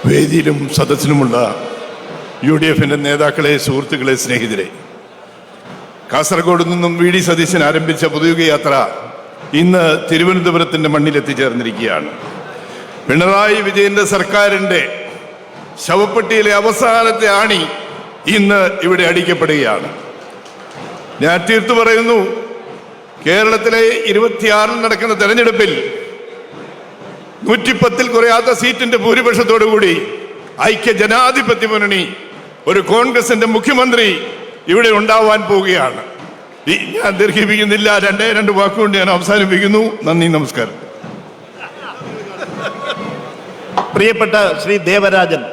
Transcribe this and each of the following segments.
വേദിയിലും സദസ്സിലുമുള്ള UDF-ന്റെ നേതാക്കളെ, സുഹൃത്തുക്കളെ, സ്നേഹിതരെ, കാസർഗോഡ് നിന്നും VD സതീശൻ ആരംഭിച്ച പൊതുയുഗ യാത്ര ഇന്ന് തിരുവനന്തപുരത്തിൻ്റെ മണ്ണിലെത്തിച്ചേർന്നിരിക്കുകയാണ്. പിണറായി വിജയന്റെ സർക്കാരിൻ്റെ ശവപ്പെട്ടിയിലെ അവസാനത്തെ ആണി ഇന്ന് ഇവിടെ അടിക്കപ്പെടുകയാണ്. ഞാൻ തീർത്തു പറയുന്നു, കേരളത്തിലെ 26-ൽ നടക്കുന്ന തെരഞ്ഞെടുപ്പിൽ 110-ൽ കുറയാത്ത സീറ്റിന്റെ ഭൂരിപക്ഷത്തോടുകൂടി ഐക്യ ജനാധിപത്യ മുന്നണി ഒരു കോൺഗ്രസിന്റെ മുഖ്യമന്ത്രി ഇവിടെ ഉണ്ടാവാൻ പോവുകയാണ്. ഞാൻ ദീർഘിപ്പിക്കുന്നില്ല, 2 വാക്കുകൊണ്ട് ഞാൻ അവസാനിപ്പിക്കുന്നു. നന്ദി, നമസ്കാരം. പ്രിയപ്പെട്ട ശ്രീ ദേവരാജൻ,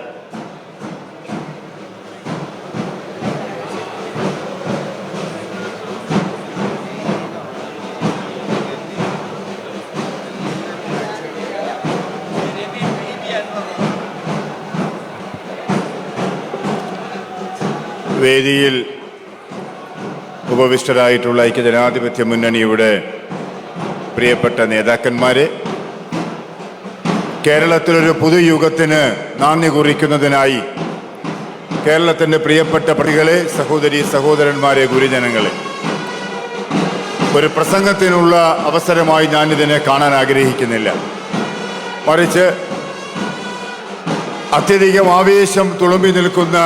വേദിയിൽ ഉപവിഷ്ടരായിട്ടുള്ള ഐക്യജനാധിപത്യ മുന്നണിയുടെ പ്രിയപ്പെട്ട നേതാക്കന്മാരെ, കേരളത്തിലൊരു പുതുയുഗത്തിന് നാന്ദി കുറിക്കുന്നതിനായി കേരളത്തിൻ്റെ പ്രിയപ്പെട്ട പ്രതികളെ, സഹോദരി സഹോദരന്മാരെ, ഗുരുജനങ്ങളെ, ഒരു പ്രസംഗത്തിനുള്ള അവസരമായി ഞാനിതിനെ കാണാൻ ആഗ്രഹിക്കുന്നില്ല. മറിച്ച് അത്യധികം ആവേശം തുളുമ്പി നിൽക്കുന്ന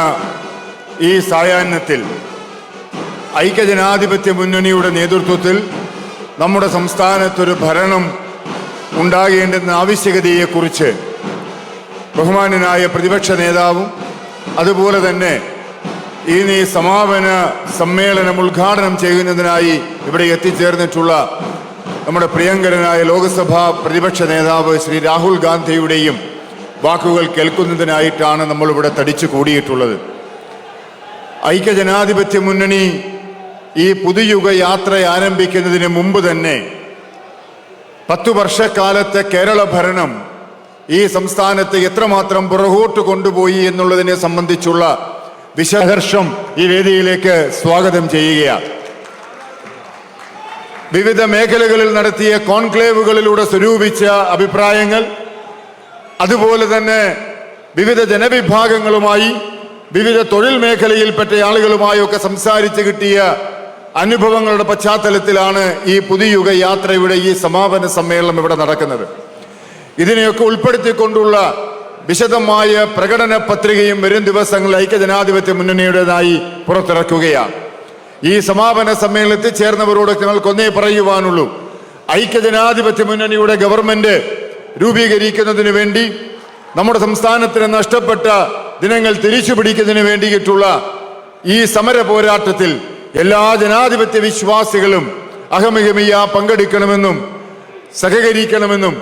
ഈ സായാഹ്നത്തിൽ ഐക്യജനാധിപത്യ മുന്നണിയുടെ നേതൃത്വത്തിൽ നമ്മുടെ സംസ്ഥാനത്തൊരു ഭരണം ഉണ്ടാകേണ്ടുന്ന ആവശ്യകതയെക്കുറിച്ച് ബഹുമാന്യനായ പ്രതിപക്ഷ നേതാവും അതുപോലെ തന്നെ ഈ സമാപന സമ്മേളനം ഉദ്ഘാടനം ചെയ്യുന്നതിനായി ഇവിടെ എത്തിച്ചേർന്നിട്ടുള്ള നമ്മുടെ പ്രിയങ്കരനായ ലോക്സഭാ പ്രതിപക്ഷ നേതാവ് ശ്രീ രാഹുൽ ഗാന്ധിയുടെയും വാക്കുകൾ കേൾക്കുന്നതിനായിട്ടാണ് നമ്മളിവിടെ തടിച്ചു കൂടിയിട്ടുള്ളത്. ഐക്യജനാധിപത്യ മുന്നണി ഈ പുതുയുഗ യാത്ര ആരംഭിക്കുന്നതിന് മുമ്പ് തന്നെ 10 വർഷക്കാലത്തെ കേരള ഭരണം ഈ സംസ്ഥാനത്തെ എത്രമാത്രം പുറകോട്ട് കൊണ്ടുപോയി എന്നുള്ളതിനെ സംബന്ധിച്ചുള്ള വിശദർശം ഈ വേദിയിലേക്ക് സ്വാഗതം ചെയ്യുകയാണ്. വിവിധ മേഖലകളിൽ നടത്തിയ കോൺക്ലേവുകളിലൂടെ സ്വരൂപിച്ച അഭിപ്രായങ്ങൾ, അതുപോലെ തന്നെ വിവിധ ജനവിഭാഗങ്ങളുമായി, വിവിധ തൊഴിൽ മേഖലയിൽപ്പെട്ട ആളുകളുമായൊക്കെ സംസാരിച്ച് കിട്ടിയ അനുഭവങ്ങളുടെ പശ്ചാത്തലത്തിലാണ് ഈ പുതുയുഗ യാത്രയുടെ ഈ സമാപന സമ്മേളനം ഇവിടെ നടക്കുന്നത്. ഇതിനെയൊക്കെ ഉൾപ്പെടുത്തിക്കൊണ്ടുള്ള വിശദമായ പ്രകടന പത്രികയും വരും ദിവസങ്ങളിൽ ഐക്യജനാധിപത്യ മുന്നണിയുടേതായി പുറത്തിറക്കുകയാണ്. ഈ സമാപന സമ്മേളനത്തിൽ ചേർന്നവരോട് ഞങ്ങൾക്കൊന്നേ പറയുവാനുള്ളൂ, ഐക്യജനാധിപത്യ മുന്നണിയുടെ ഗവൺമെന്റ് രൂപീകരിക്കുന്നതിന് വേണ്ടി, നമ്മുടെ സംസ്ഥാനത്തിന് നഷ്ടപ്പെട്ട ദിനങ്ങൾ തിരിച്ചു പിടിക്കുന്നതിന് വേണ്ടിയിട്ടുള്ള ഈ സമര പോരാട്ടത്തിൽ എല്ലാ ജനാധിപത്യ വിശ്വാസികളും അഹമികമിയ പങ്കെടുക്കണമെന്നും സഹകരിക്കണമെന്നും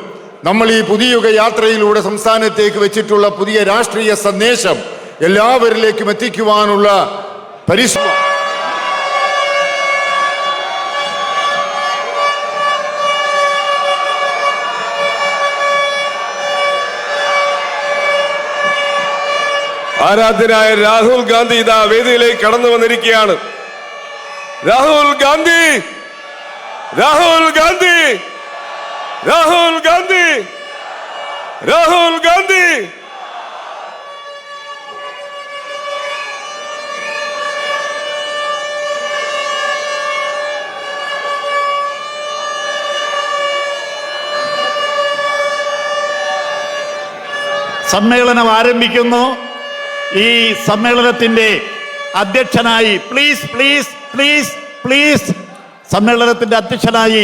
നമ്മൾ ഈ പുതിയുഗ യാത്രയിലൂടെ സംസ്ഥാനത്തേക്ക് വെച്ചിട്ടുള്ള പുതിയ രാഷ്ട്രീയ സന്ദേശം എല്ലാവരിലേക്കും എത്തിക്കുവാനുള്ള പരിശ്രമം ആരാധ്യനായ രാഹുൽ ഗാന്ധി ഇതാ വേദിയിലേക്ക് കടന്നു വന്നിരിക്കുകയാണ്. രാഹുൽ ഗാന്ധി, രാഹുൽ ഗാന്ധി, രാഹുൽ ഗാന്ധി, രാഹുൽ ഗാന്ധി. സമ്മേളനം ആരംഭിക്കുന്നു. ഈ സമ്മേളനത്തിന്റെ അധ്യക്ഷനായി സമ്മേളനത്തിന്റെ അധ്യക്ഷനായി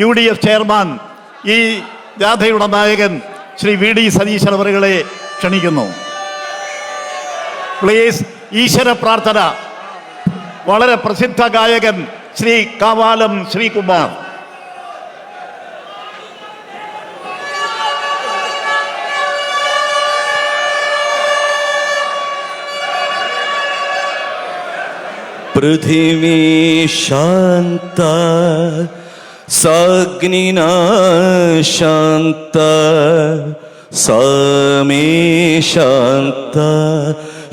UDF ചെയർമാൻ, ഈ ജാഥയുടെ നായകൻ ശ്രീ VD സതീശൻ അവരുകളെ ക്ഷണിക്കുന്നു. പ്ലീസ്, ഈശ്വര പ്രാർത്ഥന. വളരെ പ്രസിദ്ധ ഗായകൻ ശ്രീ കാവാലം ശ്രീകുമാർ. पृथिवी शान्ता साग्निना शान्ता सामे शान्ता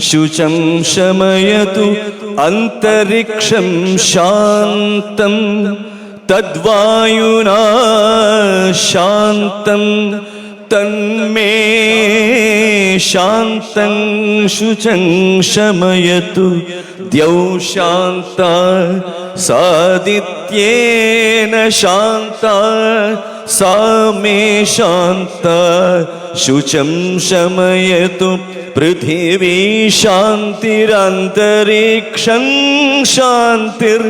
शुचं शमयतु अन्तरिक्षं शान्तं तद्वायुना शान्तं തന്മേ ശാന്തം ശുചം ശമയതു ദ്യൗ ശാന്ത സാദിത്യേന ശാന്ത സാ മേ ശാന്ത ശുചം ശമയതു പൃഥിവീ ശാന്തിരന്തരീക്ഷം ശാന്തിർ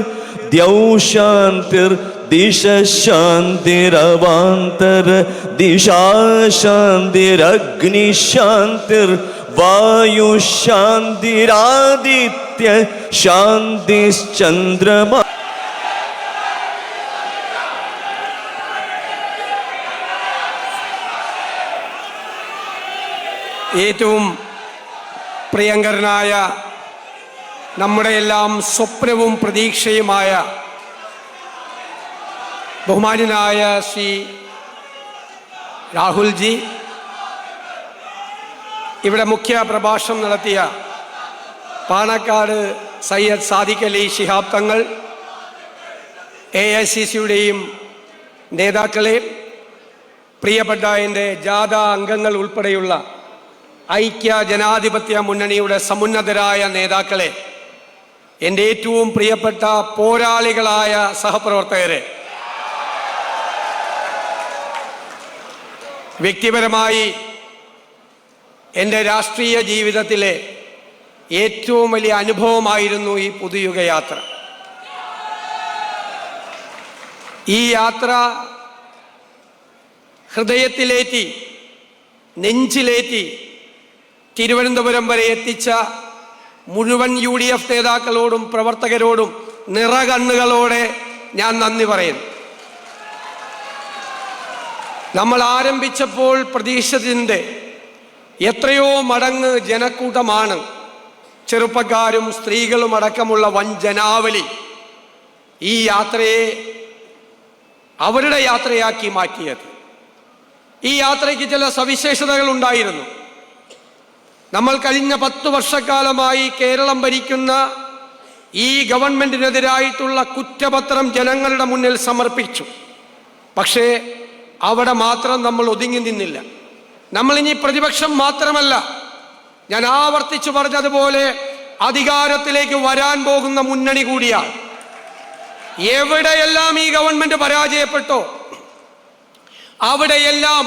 ദ്യൗ ശാന്തിർ ദിശ ശാന്തിരവാന്തര ദിശാ ശാന്തിരഗ്നി ശാന്തിർ വായു ശാന്തിരാദിത്യ ശാന്തിശ്ചന്ദ്രമ. ഏറ്റവും പ്രിയങ്കരനായ നമ്മുടെ എല്ലാം സ്വപ്നവും പ്രതീക്ഷയുമായ ബഹുമാന്യനായ ശ്രീ രാഹുൽജി, ഇവിടെ മുഖ്യ പ്രഭാഷണം നടത്തിയ പാണക്കാട് സയ്യദ് സാദിഖ് അലി ശിഹാബ് തങ്ങൾ, AICCയുടെയും നേതാക്കളെ, പ്രിയപ്പെട്ട എൻ്റെ ജാഥ അംഗങ്ങൾ ഉൾപ്പെടെയുള്ള ഐക്യ ജനാധിപത്യ മുന്നണിയുടെ സമുന്നതരായ നേതാക്കളെ, എൻ്റെ ഏറ്റവും പ്രിയപ്പെട്ട പോരാളികളായ സഹപ്രവർത്തകരെ, വ്യക്തിപരമായി എൻ്റെ രാഷ്ട്രീയ ജീവിതത്തിലെ ഏറ്റവും വലിയ അനുഭവമായിരുന്നു ഈ പുതുയുഗ യാത്ര. ഈ യാത്ര ഹൃദയത്തിലേറ്റി, നെഞ്ചിലേറ്റി തിരുവനന്തപുരം വരെ എത്തിച്ച മുഴുവൻ UDF നേതാക്കളോടും പ്രവർത്തകരോടും നിറകണ്ണുകളോടെ ഞാൻ നന്ദി പറയുന്നു. നമ്മൾ ആരംഭിച്ചപ്പോൾ പ്രതീക്ഷിച്ചതിൻ്റെ എത്രയോ മടങ്ങ് ജനക്കൂട്ടമാണ്, ചെറുപ്പക്കാരും സ്ത്രീകളും അടക്കമുള്ള വൻ ജനാവലി ഈ യാത്രയെ അവരുടെ യാത്രയാക്കി മാറ്റിയത്. ഈ യാത്രയ്ക്ക് ചില സവിശേഷതകൾ ഉണ്ടായിരുന്നു. നമ്മൾ കഴിഞ്ഞ 10 വർഷക്കാലമായി കേരളം ഭരിക്കുന്ന ഈ ഗവൺമെന്റിനെതിരായിട്ടുള്ള കുറ്റപത്രം ജനങ്ങളുടെ മുന്നിൽ സമർപ്പിച്ചു. പക്ഷേ അവിടെ മാത്രം നമ്മൾ ഒതുങ്ങി നിന്നില്ല. നമ്മളിനി പ്രതിപക്ഷം മാത്രമല്ല, ഞാൻ ആവർത്തിച്ചു പറഞ്ഞതുപോലെ അധികാരത്തിലേക്ക് വരാൻ പോകുന്ന മുന്നണി കൂടിയാണ്. എവിടെയെല്ലാം ഈ ഗവൺമെന്റ് പരാജയപ്പെട്ടോ അവിടെയെല്ലാം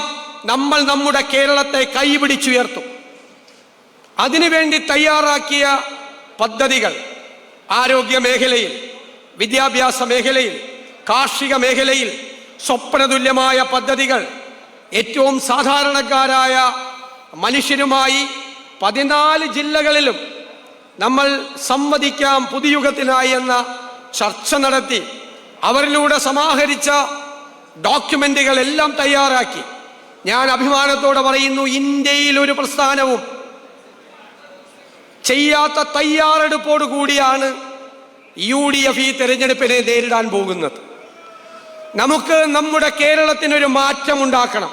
നമ്മൾ നമ്മുടെ കേരളത്തെ കൈപിടിച്ചുയർത്തും. അതിനുവേണ്ടി തയ്യാറാക്കിയ പദ്ധതികൾ ആരോഗ്യ മേഖലയിൽ, വിദ്യാഭ്യാസ മേഖലയിൽ, കാർഷിക മേഖലയിൽ സ്വപ്നതുല്യമായ പദ്ധതികൾ, ഏറ്റവും സാധാരണക്കാരായ മനുഷ്യരുമായി 14 ജില്ലകളിലും നമ്മൾ സംവദിക്കാം പുതുയുഗത്തിനായി എന്ന ചർച്ച നടത്തി അവരിലൂടെ സമാഹരിച്ച ഡോക്യുമെന്റുകൾ എല്ലാം തയ്യാറാക്കി. ഞാൻ അഭിമാനത്തോടെ പറയുന്നു, ഇന്ത്യയിൽ ഒരു പ്രസ്ഥാനവും ചെയ്യാത്ത തയ്യാറെടുപ്പോടു കൂടിയാണ് UDF ഈ തെരഞ്ഞെടുപ്പിനെ നേരിടാൻ പോകുന്നത്. നമുക്ക് നമ്മുടെ കേരളത്തിനൊരു മാറ്റമുണ്ടാക്കണം.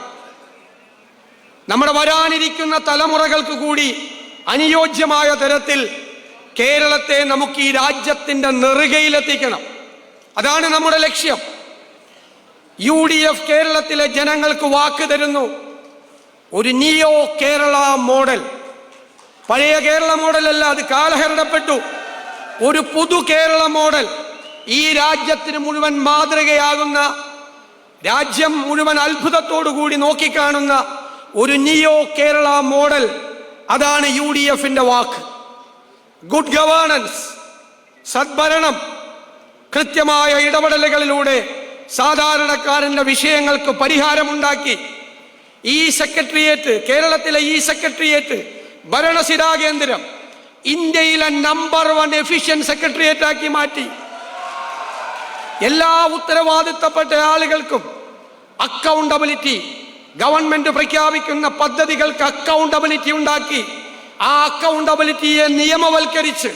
നമ്മുടെ വരാനിരിക്കുന്ന തലമുറകൾക്ക് കൂടി അനുയോജ്യമായ തരത്തിൽ കേരളത്തെ നമുക്ക് ഈ രാജ്യത്തിൻ്റെ നെറുകയിലെത്തിക്കണം. അതാണ് നമ്മുടെ ലക്ഷ്യം. UDF കേരളത്തിലെ ജനങ്ങൾക്ക് വാക്ക് തരുന്നു, ഒരു നിയോ കേരള മോഡൽ. പഴയ കേരള മോഡലല്ല, അത് കാലഹരണപ്പെട്ടു. ഒരു പുതു കേരള മോഡൽ, ഈ രാജ്യത്തിന് മുഴുവൻ മാതൃകയാകുന്ന, രാജ്യം മുഴുവൻ അത്ഭുതത്തോടുകൂടി നോക്കിക്കാണുന്ന ഒരു നിയോ കേരള മോഡൽ. അതാണ് UDFന്റെ വാക്ക്. ഗുഡ് ഗവേണൻസ്, സദ്ഭരണം, കൃത്യമായ ഇടപെടലുകളിലൂടെ സാധാരണക്കാരന്റെ വിഷയങ്ങൾക്ക് പരിഹാരമുണ്ടാക്കി ഈ സെക്രട്ടേറിയറ്റ്, കേരളത്തിലെ ഈ സെക്രട്ടേറിയറ്റ് ഭരണസിരാ കേന്ദ്രം ഇന്ത്യയിലെ നമ്പർ 1 എഫിഷ്യന്റ് സെക്രട്ടേറിയറ്റ് ആക്കി മാറ്റി. എല്ലാ ഉത്തരവാദിത്തപ്പെട്ട ആളുകൾക്കും അക്കൗണ്ടബിലിറ്റി, ഗവൺമെന്റ് പ്രഖ്യാപിക്കുന്ന പദ്ധതികൾക്ക് അക്കൗണ്ടബിലിറ്റി ഉണ്ടാക്കി. ആ അക്കൗണ്ടബിലിറ്റിയെ നിയമവൽക്കരിച്ച്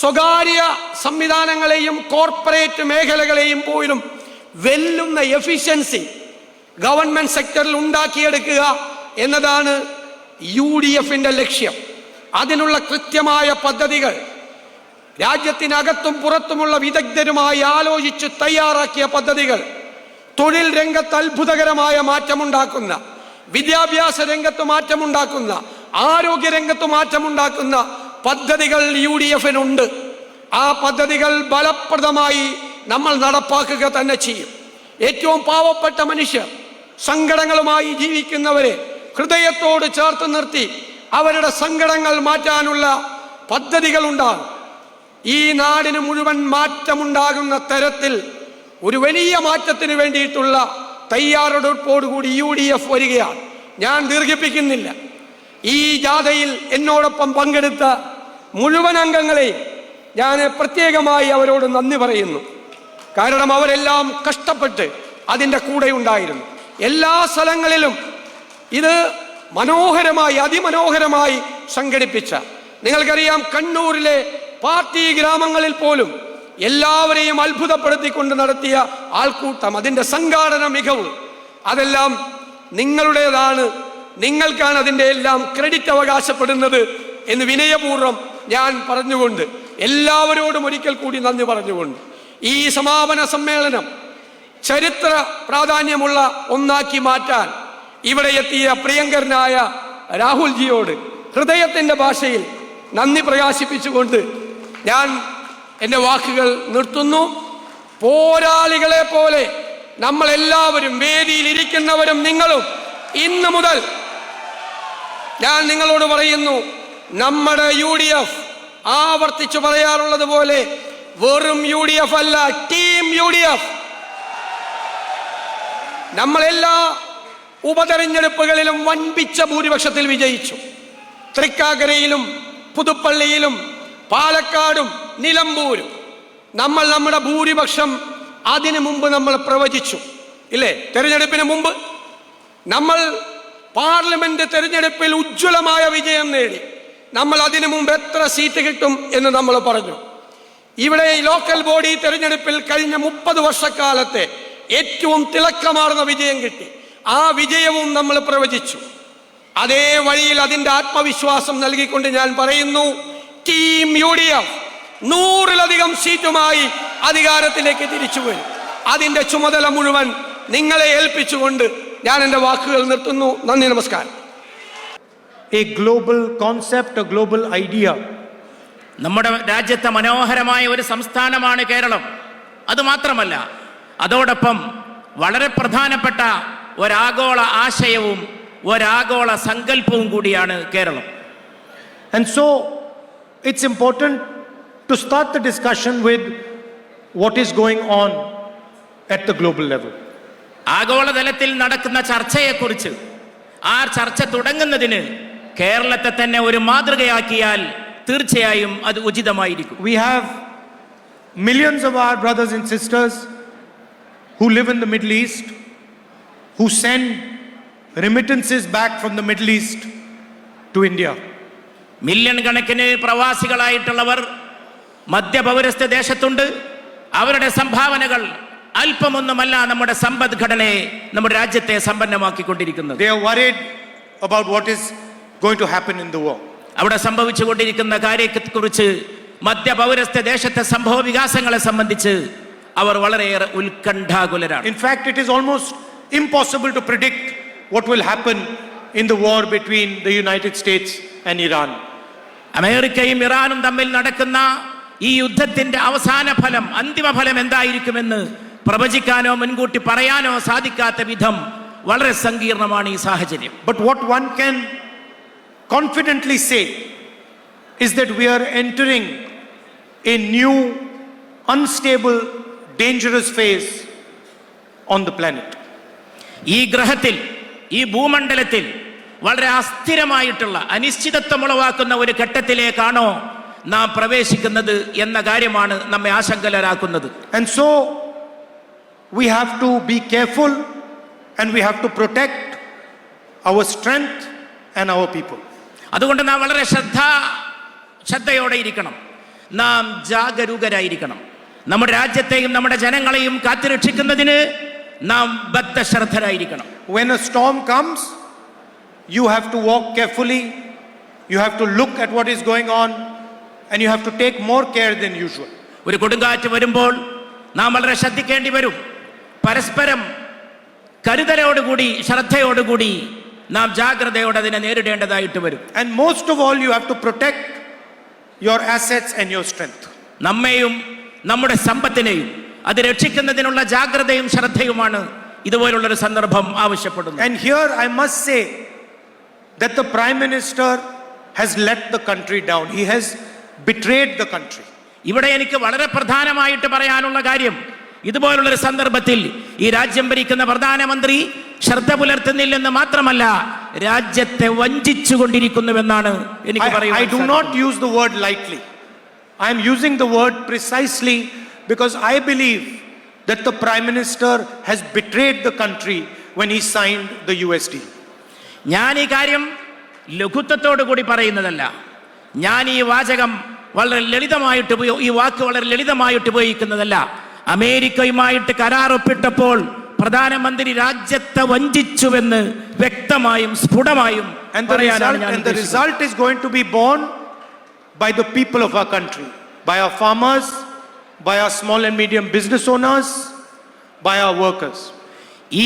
സ്വകാര്യ സംവിധാനങ്ങളെയും കോർപ്പറേറ്റ് മേഖലകളെയും പോലും വെല്ലുന്ന എഫിഷ്യൻസി ഗവൺമെന്റ് സെക്ടറിൽ ഉണ്ടാക്കിയെടുക്കുക എന്നതാണ് UDFന്റെ ലക്ഷ്യം. അതിനുള്ള കൃത്യമായ പദ്ധതികൾ രാജ്യത്തിനകത്തും പുറത്തുമുള്ള വിദഗ്ധരുമായി ആലോചിച്ച് തയ്യാറാക്കിയ പദ്ധതികൾ തൊഴിൽ രംഗത്ത് അത്ഭുതകരമായ മാറ്റമുണ്ടാക്കുന്ന, വിദ്യാഭ്യാസ രംഗത്ത് മാറ്റമുണ്ടാക്കുന്ന, ആരോഗ്യ രംഗത്ത് മാറ്റമുണ്ടാക്കുന്ന പദ്ധതികൾ UDF-നുണ്ട്. ആ പദ്ധതികൾ ഫലപ്രദമായി നമ്മൾ നടപ്പാക്കുക തന്നെ ചെയ്യും. ഏറ്റവും പാവപ്പെട്ട മനുഷ്യർ, സങ്കടങ്ങളുമായി ജീവിക്കുന്നവരെ ഹൃദയത്തോട് ചേർത്ത് നിർത്തി അവരുടെ സങ്കടങ്ങൾ മാറ്റാനുള്ള പദ്ധതികൾ ഉണ്ടാകും. ഈ നാടിന് മുഴുവൻ മാറ്റമുണ്ടാകുന്ന തരത്തിൽ ഒരു വലിയ മാറ്റത്തിന് വേണ്ടിയിട്ടുള്ള തയ്യാറെടുപ്പോടുകൂടി UDF വരികയാണ്. ഞാൻ ദീർഘിപ്പിക്കുന്നില്ല. ഈ ജാഥയിൽ എന്നോടൊപ്പം പങ്കെടുത്ത മുഴുവൻ അംഗങ്ങളെയും ഞാൻ പ്രത്യേകമായി അവരോട് നന്ദി പറയുന്നു. കാരണം അവരെല്ലാം കഷ്ടപ്പെട്ട് അതിൻ്റെ കൂടെ ഉണ്ടായിരുന്നു. എല്ലാ സ്ഥലങ്ങളിലും ഇത് മനോഹരമായി, അതിമനോഹരമായി സംഘടിപ്പിച്ച, നിങ്ങൾക്കറിയാം, കണ്ണൂരിലെ പാർട്ടി ഗ്രാമങ്ങളിൽ പോലും എല്ലാവരെയും അത്ഭുതപ്പെടുത്തിക്കൊണ്ട് നടത്തിയ ആൾക്കൂട്ടം, അതിൻ്റെ സംഘാടന മികവ്, അതെല്ലാം നിങ്ങളുടേതാണ്. നിങ്ങൾക്കാണ് അതിൻ്റെ എല്ലാം ക്രെഡിറ്റ് അവകാശപ്പെടുന്നത് എന്ന് വിനയപൂർവ്വം ഞാൻ പറഞ്ഞുകൊണ്ട്, എല്ലാവരോടും ഒരിക്കൽ കൂടി നന്ദി പറഞ്ഞുകൊണ്ട്, ഈ സമാപന സമ്മേളനം ചരിത്ര പ്രാധാന്യമുള്ള ഒന്നാക്കി മാറ്റാൻ ഇവിടെ എത്തിയ പ്രിയങ്കരനായ രാഹുൽജിയോട് ഹൃദയത്തിൻ്റെ ഭാഷയിൽ നന്ദി പ്രകാശിപ്പിച്ചുകൊണ്ട് ഞാൻ എൻ്റെ വാക്കുകൾ നിർത്തുന്നു. പോരാളികളെ പോലെ നമ്മളെല്ലാവരും, വേദിയിൽ ഇരിക്കുന്നവരും നിങ്ങളും, ഇന്നു മുതൽ ഞാൻ നിങ്ങളോട് പറയുന്നു, നമ്മുടെ UDF ആവർത്തിച്ചു പറയാറുള്ളത് പോലെ വെറും UDF അല്ല, ടീം UDF. നമ്മളെല്ലാ ഉപതെരഞ്ഞെടുപ്പുകളിലും വൻപിച്ച ഭൂരിപക്ഷത്തിൽ വിജയിച്ചു. തൃക്കാക്കരയിലും പുതുപ്പള്ളിയിലും പാലക്കാടും നിലമ്പൂരും നമ്മൾ നമ്മുടെ ഭൂരിപക്ഷം അതിനു മുമ്പ് നമ്മൾ പ്രവചിച്ചു, ഇല്ലേ? തെരഞ്ഞെടുപ്പിന് മുമ്പ് നമ്മൾ പാർലമെന്റ് തെരഞ്ഞെടുപ്പിൽ ഉജ്ജ്വലമായ വിജയം നേടി. നമ്മൾ അതിനു മുമ്പ് എത്ര സീറ്റ് കിട്ടും എന്ന് നമ്മൾ പറഞ്ഞു. ഇവിടെ ലോക്കൽ ബോഡി തെരഞ്ഞെടുപ്പിൽ കഴിഞ്ഞ 30 വർഷക്കാലത്തെ ഏറ്റവും തിളക്കമാർന്ന വിജയം കിട്ടി. ആ വിജയവും നമ്മൾ പ്രവചിച്ചു. അതേ വഴിയിൽ അതിൻ്റെ ആത്മവിശ്വാസം നൽകിക്കൊണ്ട് ഞാൻ പറയുന്നു, ടീം UDF 100-ലധികം സീറ്റുമായി അധികാരത്തിലേക്ക് തിരിച്ചു വരും. അതിൻ്റെ ചുമതല മുഴുവൻ നിങ്ങളെ ഏൽപ്പിച്ചുകൊണ്ട് ഞാൻ എൻ്റെ വാക്കുകൾ നിർത്തുന്നു. നന്ദി, നമസ്കാരം. A global concept, a global idea. നമ്മുടെ രാജ്യത്തെ മനോഹരമായ ഒരു സംസ്ഥാനമാണ് കേരളം. അതുമാത്രമല്ല, അതോടൊപ്പം വളരെ പ്രധാനപ്പെട്ട ഒരാഗോള ആശയവും ഒരാഗോള സങ്കല്പവും കൂടിയാണ് Keralam. And so it's important to start the discussion with what is going on at the global level. ആഗോളതലത്തിൽ നടക്കുന്ന ചർച്ചയെക്കുറിച്ച്, ആ ചർച്ച തുടങ്ങുന്നതിന് കേരളത്തെ തന്നെ ഒരു മാതൃകയാക്കിയാൽ തീർച്ചയായും അത് ഉചിതമായിരിക്കും. We have millions of our brothers and sisters who live in the Middle East, who send remittances back from the Middle East to India. Million കണക്കിന് പ്രവാസികളായിട്ടുള്ളവർ മധ്യപൗരസ്ത്യ ദേശത്തുണ്ട്. അവരുടെ സംഭാവനകൾ അല്പമൊന്നുമല്ല നമ്മുടെ സമ്പദ്ഘടനയെ, നമ്മുടെ രാജ്യത്തെ സമ്പന്നമാക്കിക്കൊണ്ടിരിക്കുന്നത്. They are worried about what is going to happen in the war. അവിടെ സംഭവിച്ചുകൊണ്ടിരിക്കുന്ന കാര്യത്തെക്കുറിച്ച്, മധ്യപൗരസ്ത്യ ദേശത്തെ സംഭവ വികാസങ്ങളെ സംബന്ധിച്ച് അവർ വളരെയേറെ ഉത്കണ്ഠാകുലരാണ്. In fact, it is almost impossible to predict what will happen in the war between the United States and Iran. അമേരിക്കയും ഇറാനും തമ്മിൽ നടക്കുന്ന ഈ യുദ്ധത്തിന്റെ അവസാന ഫലം, അന്തിമ ഫലം എന്തായിരിക്കുമെന്ന് പ്രവചിക്കാനോ മുൻകൂട്ടി പറയാനോ സാധിക്കാത്ത വിധം വളരെ സങ്കീർണമാണ് ഈ സാഹചര്യം. But what one can confidently say is that we are entering a new, unstable, dangerous phase on the planet. ഈ ഗ്രഹത്തിൽ, ഈ ഭൂമണ്ഡലത്തിൽ വളരെ അസ്ഥിരമായിട്ടുള്ള, അനിശ്ചിതത്വം ഉളവാക്കുന്ന ഒരു ഘട്ടത്തിലേക്കാണോ നാം പ്രവേശിക്കുന്നത് എന്ന കാര്യമാണ് നമ്മെ ആശങ്കരാക്കുന്നത്. And so we have to be careful and we have to protect our strength and our people. അതുകൊണ്ട് നാം വളരെ ശ്രദ്ധയോടെ ഇരിക്കണം. നാം ജാഗരൂകരായിരിക്കണം. നമ്മുടെ രാജ്യത്തെയും നമ്മുടെ ജനങ്ങളെയും കാത്തുരക്ഷിക്കുന്നതിന് നാം ബദ്ധശ്രദ്ധരായിരിക്കണം. When a storm comes, you have to walk carefully, you have to look at what is going on, and you have to take more care than usual. ഒരു കൊടുങ്കാറ്റ് വരുമ്പോൾ നാം വളരെ ശ്രദ്ധിക്കേണ്ടി വരും. പരസ്പരം കരുതലോടുകൂടി, ശ്രദ്ധയോടുകൂടി നാം ജാഗ്രതയോടെ അതിനെ നേരിടേണ്ടതായിട്ട് വരും. And most of all, you have to protect your assets and your strength. നമ്മെയും നമ്മുടെ സമ്പത്തിനെയും അത് രക്ഷിക്കുന്നതിനുള്ള ജാഗ്രതയും ശ്രദ്ധയുമാണ് ഇതുപോലുള്ളൊരു സന്ദർഭം ആവശ്യപ്പെടുന്നത്. And here I must say that the Prime Minister has let the country down. He has betrayed the country. ഇവിടെ എനിക്ക് വളരെ പ്രധാനമായിട്ട് പറയാനുള്ള കാര്യം, ഇതുപോലുള്ളൊരു സന്ദർഭത്തിൽ ഈ രാജ്യം ഭരിക്കുന്ന പ്രധാനമന്ത്രി ശ്രദ്ധ പുലർത്തുന്നില്ലെന്ന് മാത്രമല്ല, രാജ്യത്തെ വഞ്ചിച്ചുകൊണ്ടിരിക്കുന്നുവെന്നാണ് എനിക്ക് പറയാൻ. I do not use the word lightly. I am using the word precisely because I believe that the Prime Minister has betrayed the country when he signed the US deal. ഞാൻ ഈ കാര്യം ലഘുത്വത്തോടു കൂടി പറയുന്നതല്ല. ഞാൻ ഈ വാചകം വളരെ ലളിതമായിട്ട് ഈ വാക്ക് വളരെ ലളിതമായിട്ട് ഉപയോഗിക്കുന്നതല്ല. അമേരിക്കയുമായിട്ട് കരാർ ഒപ്പിട്ടപ്പോൾ പ്രധാനമന്ത്രി രാജ്യത്തെ വഞ്ചിച്ചുവെന്ന് വ്യക്തമായും സ്ഫുടമായും പറയാനാണ് ഞാൻ And the result is going to be borne by the people of our country, by our farmers, by our small and medium business owners, by our workers.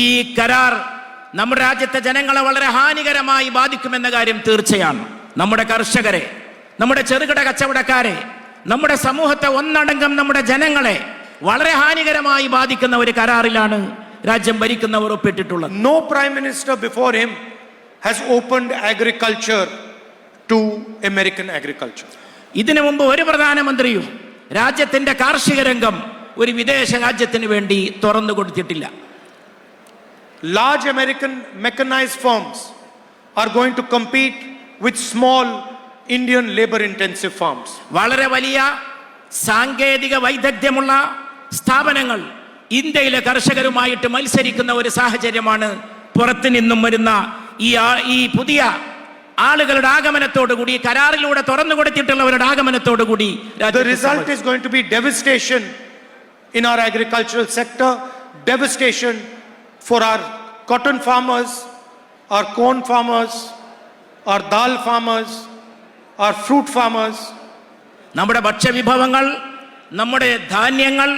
ഈ കരാർ നമ്മുടെ രാജ്യത്തെ ജനങ്ങളെ വളരെ ഹാനികരമായി ബാധിക്കുമെന്ന കാര്യം തീർച്ചയാണ്. നമ്മുടെ കർഷകരെ, നമ്മുടെ ചെറുകിട കച്ചവടക്കാരെ, നമ്മുടെ സമൂഹത്തെ ഒന്നടങ്കം നമ്മുടെ ജനങ്ങളെ വളരെ ഹാനികരമായി ബാധിക്കുന്ന ഒരു കരാറിലാണ് രാജ്യം ഭരിക്കുന്നവർ ഒപ്പിട്ടിട്ടുള്ളത്. No Prime Minister before him has opened agriculture to American agriculture. ഇതിനു മുമ്പ് ഒരു പ്രധാനമന്ത്രിയും രാജ്യത്തിന്റെ കാർഷിക രംഗം ഒരു വിദേശ രാജ്യത്തിന് വേണ്ടി തുറന്നു കൊടുത്തിട്ടില്ല. Large American mechanized firms are going to compete with small Indian labor intensive farms. വളരെ വലിയ സാങ്കേതിക വൈദഗ്ധ്യമുള്ള സ്ഥാപനങ്ങൾ ഇന്ത്യയിലെ കർഷകരുമായിട്ട് മത്സരിക്കുന്ന ഒരു സാഹചര്യമാണ് പുറത്തു നിന്നും വരുന്ന ഈ പുതിയ ആളുകളുടെ ആഗമനത്തോടുകൂടി, കരാറിലൂടെ തുറന്നു കൊടുത്തിട്ടുള്ളവരുടെ ആഗമനത്തോടുകൂടി. The result is going to be devastation in our agricultural sector, devastation for our cotton farmers, our corn farmers, our dal farmers, our fruit farmers. നമ്മുടെ ഭക്ഷ്യവിഭവങ്ങൾ, നമ്മുടെ ധാന്യങ്ങൾ,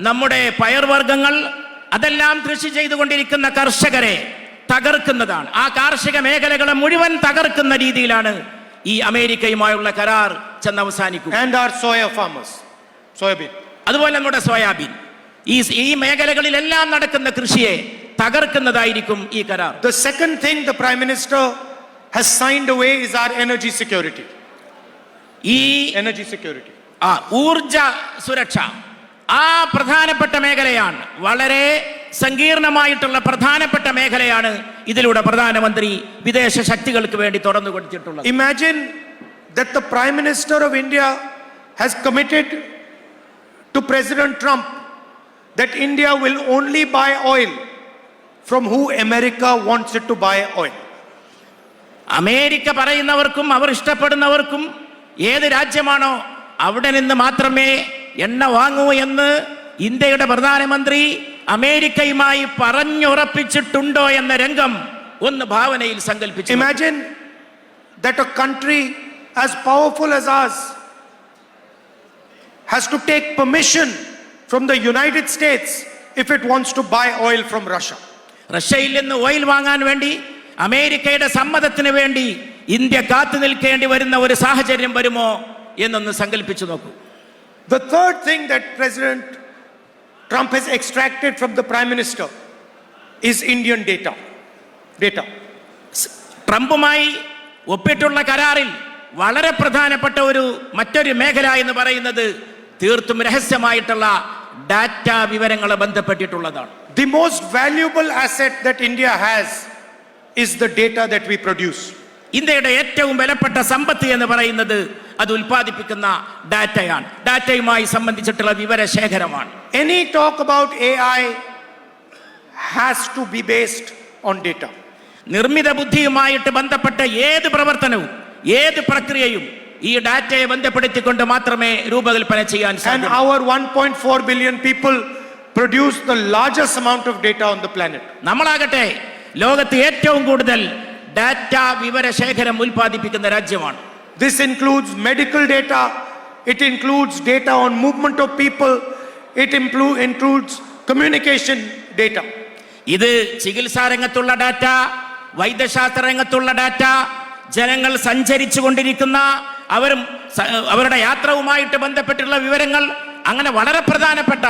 നമ്മുടെ പയർവർഗ്ഗങ്ങൾ അതെല്ലാം കൃഷി ചെയ്തുകൊണ്ടിരിക്കുന്ന കർഷകരെ തകർക്കുന്നതാണ്. ആ കാർഷിക മേഖലകളെ മുഴുവൻ തകർക്കുന്ന രീതിയിലാണ് ഈ അമേരിക്കയുമായുള്ള കരാർ ചെന്ന് അവസാനിക്കുക. And our soya farmers, soybean. അതുപോലെ നമ്മുടെ സോയാബീൻ, ഈ മേഖലകളിലെല്ലാം നടക്കുന്ന കൃഷിയെ തകർക്കുന്നതായിരിക്കും ഈ കരാർ. The second thing the Prime Minister has signed away is our energy security. Energy security. ഊർജ സുരക്ഷ ആ പ്രധാനപ്പെട്ട മേഖലയാണ്, വളരെ സങ്കീർണമായിട്ടുള്ള പ്രധാനപ്പെട്ട മേഖലയാണ് ഇതിലൂടെ പ്രധാനമന്ത്രി വിദേശ ശക്തികൾക്ക് വേണ്ടി തുറന്നു കൊടുത്തിട്ടുള്ളത്. Imagine that the Prime Minister of India has committed to President Trump that India will only buy oil from who America wants it to buy oil. America പറയുന്നവർക്കും അവർ ഇഷ്ടപ്പെടുന്നവർക്കും ഏത് രാജ്യമാണോ അവിടെ നിന്ന് മാത്രമേ എണ്ണ വാങ്ങൂ എന്ന് ഇന്ത്യയുടെ പ്രധാനമന്ത്രി അമേരിക്കയുമായി പറഞ്ഞുറപ്പിച്ചിട്ടുണ്ടോ എന്ന രംഗം ഒന്ന് ഭാവനയിൽ സങ്കല്പിച്ചു. Imagine that a country as powerful as ours has to take permission from the United States if it wants to buy oil from Russia. റഷ്യയിൽ നിന്ന് ഓയിൽ വാങ്ങാൻ വേണ്ടി അമേരിക്കയുടെ സമ്മതത്തിന് വേണ്ടി ഇന്ത്യ കാത്തു നിൽക്കേണ്ടി വരുന്ന ഒരു സാഹചര്യം വരുമോ എന്നൊന്ന് സങ്കല്പിച്ചു നോക്കൂ. The third thing that President Trump has extracted from the Prime Minister is Indian data. ട്രംപുമായി ഒപ്പിട്ടുള്ള കരാറിൽ വളരെ പ്രധാനപ്പെട്ട മറ്റൊരു മേഖല എന്ന് പറയുന്നത് തീർത്തും രഹസ്യമായിട്ടുള്ള ഡാറ്റ വിവരങ്ങളെ ബന്ധപ്പെട്ടിട്ടുള്ളതാണ്. The most valuable asset that India has is the data that we produce. ഇന്ത്യയുടെ ഏറ്റവും വിലപ്പെട്ട സമ്പത്ത് എന്ന് പറയുന്നത് അത് ഉൽപ്പാദിപ്പിക്കുന്ന ഡാറ്റയാണ്, ഡാറ്റയുമായി സംബന്ധിച്ചിട്ടുള്ള വിവരശേഖരമാണ്. Any talk about AI has to be based on data. നിർമ്മിത ബുദ്ധിയുമായിട്ട് ബന്ധപ്പെട്ട ഏത് പ്രവർത്തനവും ഏത് പ്രക്രിയയും ഈ ഡാറ്റയെ ബന്ധപ്പെടുത്തിക്കൊണ്ട് മാത്രമേ രൂപകൽപ്പന ചെയ്യാൻ സാധിക്കൂ. And our 1.4 billion people produce the largest amount of data on the planet. നമ്മളാകട്ടെ ലോകത്ത് ഏറ്റവും കൂടുതൽ ഡാറ്റ വിവരശേഖരം ഉൽപ്പാദിപ്പിക്കുന്ന രാജ്യമാണ്. This includes medical data, it includes data on movement of people, it includes communication data. ഇത് ചികിത്സാ രംഗത്തുള്ള ഡാറ്റ, വൈദ്യശാസ്ത്ര രംഗത്തുള്ള ഡാറ്റ, ജനങ്ങൾ സഞ്ചരിച്ചു കൊണ്ടിരിക്കുന്ന അവരുടെ യാത്രവുമായിട്ട് ബന്ധപ്പെട്ടുള്ള വിവരങ്ങൾ, അങ്ങനെ വളരെ പ്രധാനപ്പെട്ട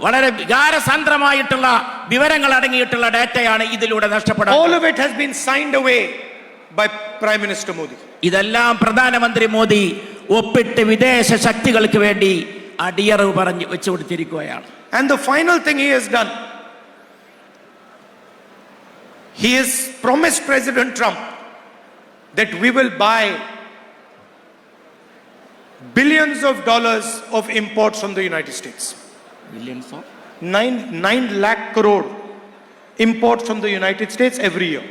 വളരെ വികാരസാന്ദ്രമായിട്ടുള്ള വിവരങ്ങൾ അടങ്ങിയിട്ടുള്ള ഡാറ്റയാണ് ഇതിലൂടെ നഷ്ടപ്പെടുന്നത്. All of it has been signed away by Prime Minister Modi. ഇതെല്ലാം പ്രധാനമന്ത്രി മോദി ഒപ്പിട്ട് വിദേശ ശക്തികൾക്ക് വേണ്ടി അടിയറവ് പറഞ്ഞു വെച്ചു കൊടുത്തിരിക്കുകയാണ്. And the final thing he has done, he has promised President Trump that we will buy billions of dollars of imports from the United States. Billions of 9 lakh crore imports from the United States every year.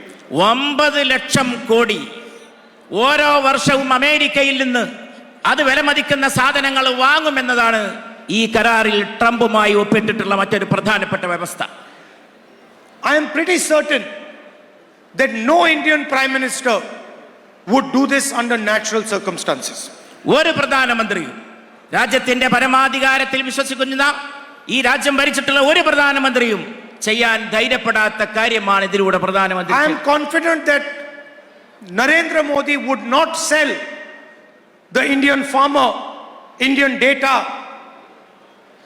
9 lakh crore ഓരോ വർഷവും അമേരിക്കയിൽ നിന്ന് അത് വിലമതിക്കുന്ന സാധനങ്ങൾ വാങ്ങുമെന്നതാണ് ഈ കരാറിൽ ട്രംപുമായി ഒപ്പിട്ടിട്ടുള്ള മറ്റൊരു പ്രധാനപ്പെട്ട വ്യവസ്ഥ. I am pretty certain that no Indian Prime Minister would do this under natural circumstances. ഒരു പ്രധാനമന്ത്രിയും, രാജ്യത്തിന്റെ പരമാധികാരത്തിൽ വിശ്വസിക്കുന്ന ഈ രാജ്യം ഭരിച്ചിട്ടുള്ള ഒരു പ്രധാനമന്ത്രിയും ചെയ്യാൻ ധൈര്യപ്പെടാത്ത കാര്യമാണ് ഇതിലൂടെ പ്രധാനമന്ത്രി. I am confident that Narendra Modi would not sell the Indian farmer Indian data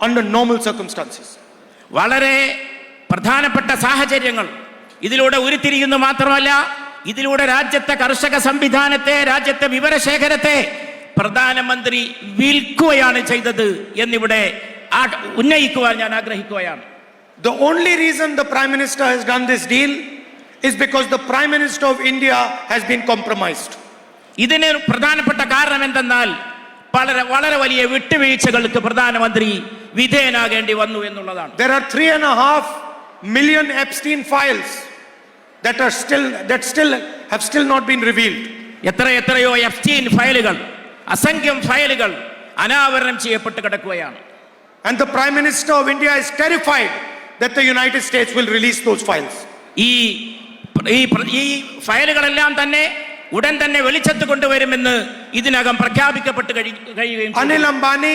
under normal circumstances. വളരെ പ്രധാനപ്പെട്ട സാഹചര്യങ്ങൾ ഇതിലൂടെ ഉരുത്തിരിയുന്നു മാത്രമല്ല, ഇതിലൂടെ രാജ്യത്തെ കർഷക സംവിധാനത്തെ, രാജ്യത്തെ വിവരശേഖരത്തെ പ്രധാനമന്ത്രി വിൽക്കുകയാണ് ചെയ്തത് എന്നിവിടെ ഉന്നയിക്കുവാൻ ഞാൻ ആഗ്രഹിക്കുകയാണ്. The only reason the Prime Minister has done this deal is because the Prime Minister of India has been compromised. ഇതിന് പ്രധാനപ്പെട്ട കാരണം എന്തെന്നാൽ വളരെ വലിയ വിട്ടുവീഴ്ചകൾക്ക് പ്രധാനമന്ത്രി വിധേയനാകേണ്ടി വന്നു എന്നുള്ളതാണ്. There are 3.5 million Epstein files that have still not been revealed. എത്രയോ എപ്സ്റ്റീൻ ഫയലുകൾ, അസംഖ്യം ഫയലുകൾ അനാവരണം ചെയ്യപ്പെട്ട് കിടക്കുകയാണ്. And the Prime Minister of India is terrified that the United States will release those files. ഈ ഫയലുകളെല്ലാം തന്നെ ഉടൻ തന്നെ വെളിച്ചത്ത് കൊണ്ടുവരുമെന്ന് ഇതിനകം പ്രഖ്യാപിക്കപ്പെട്ട് കഴിയുകയും. Anil Ambani,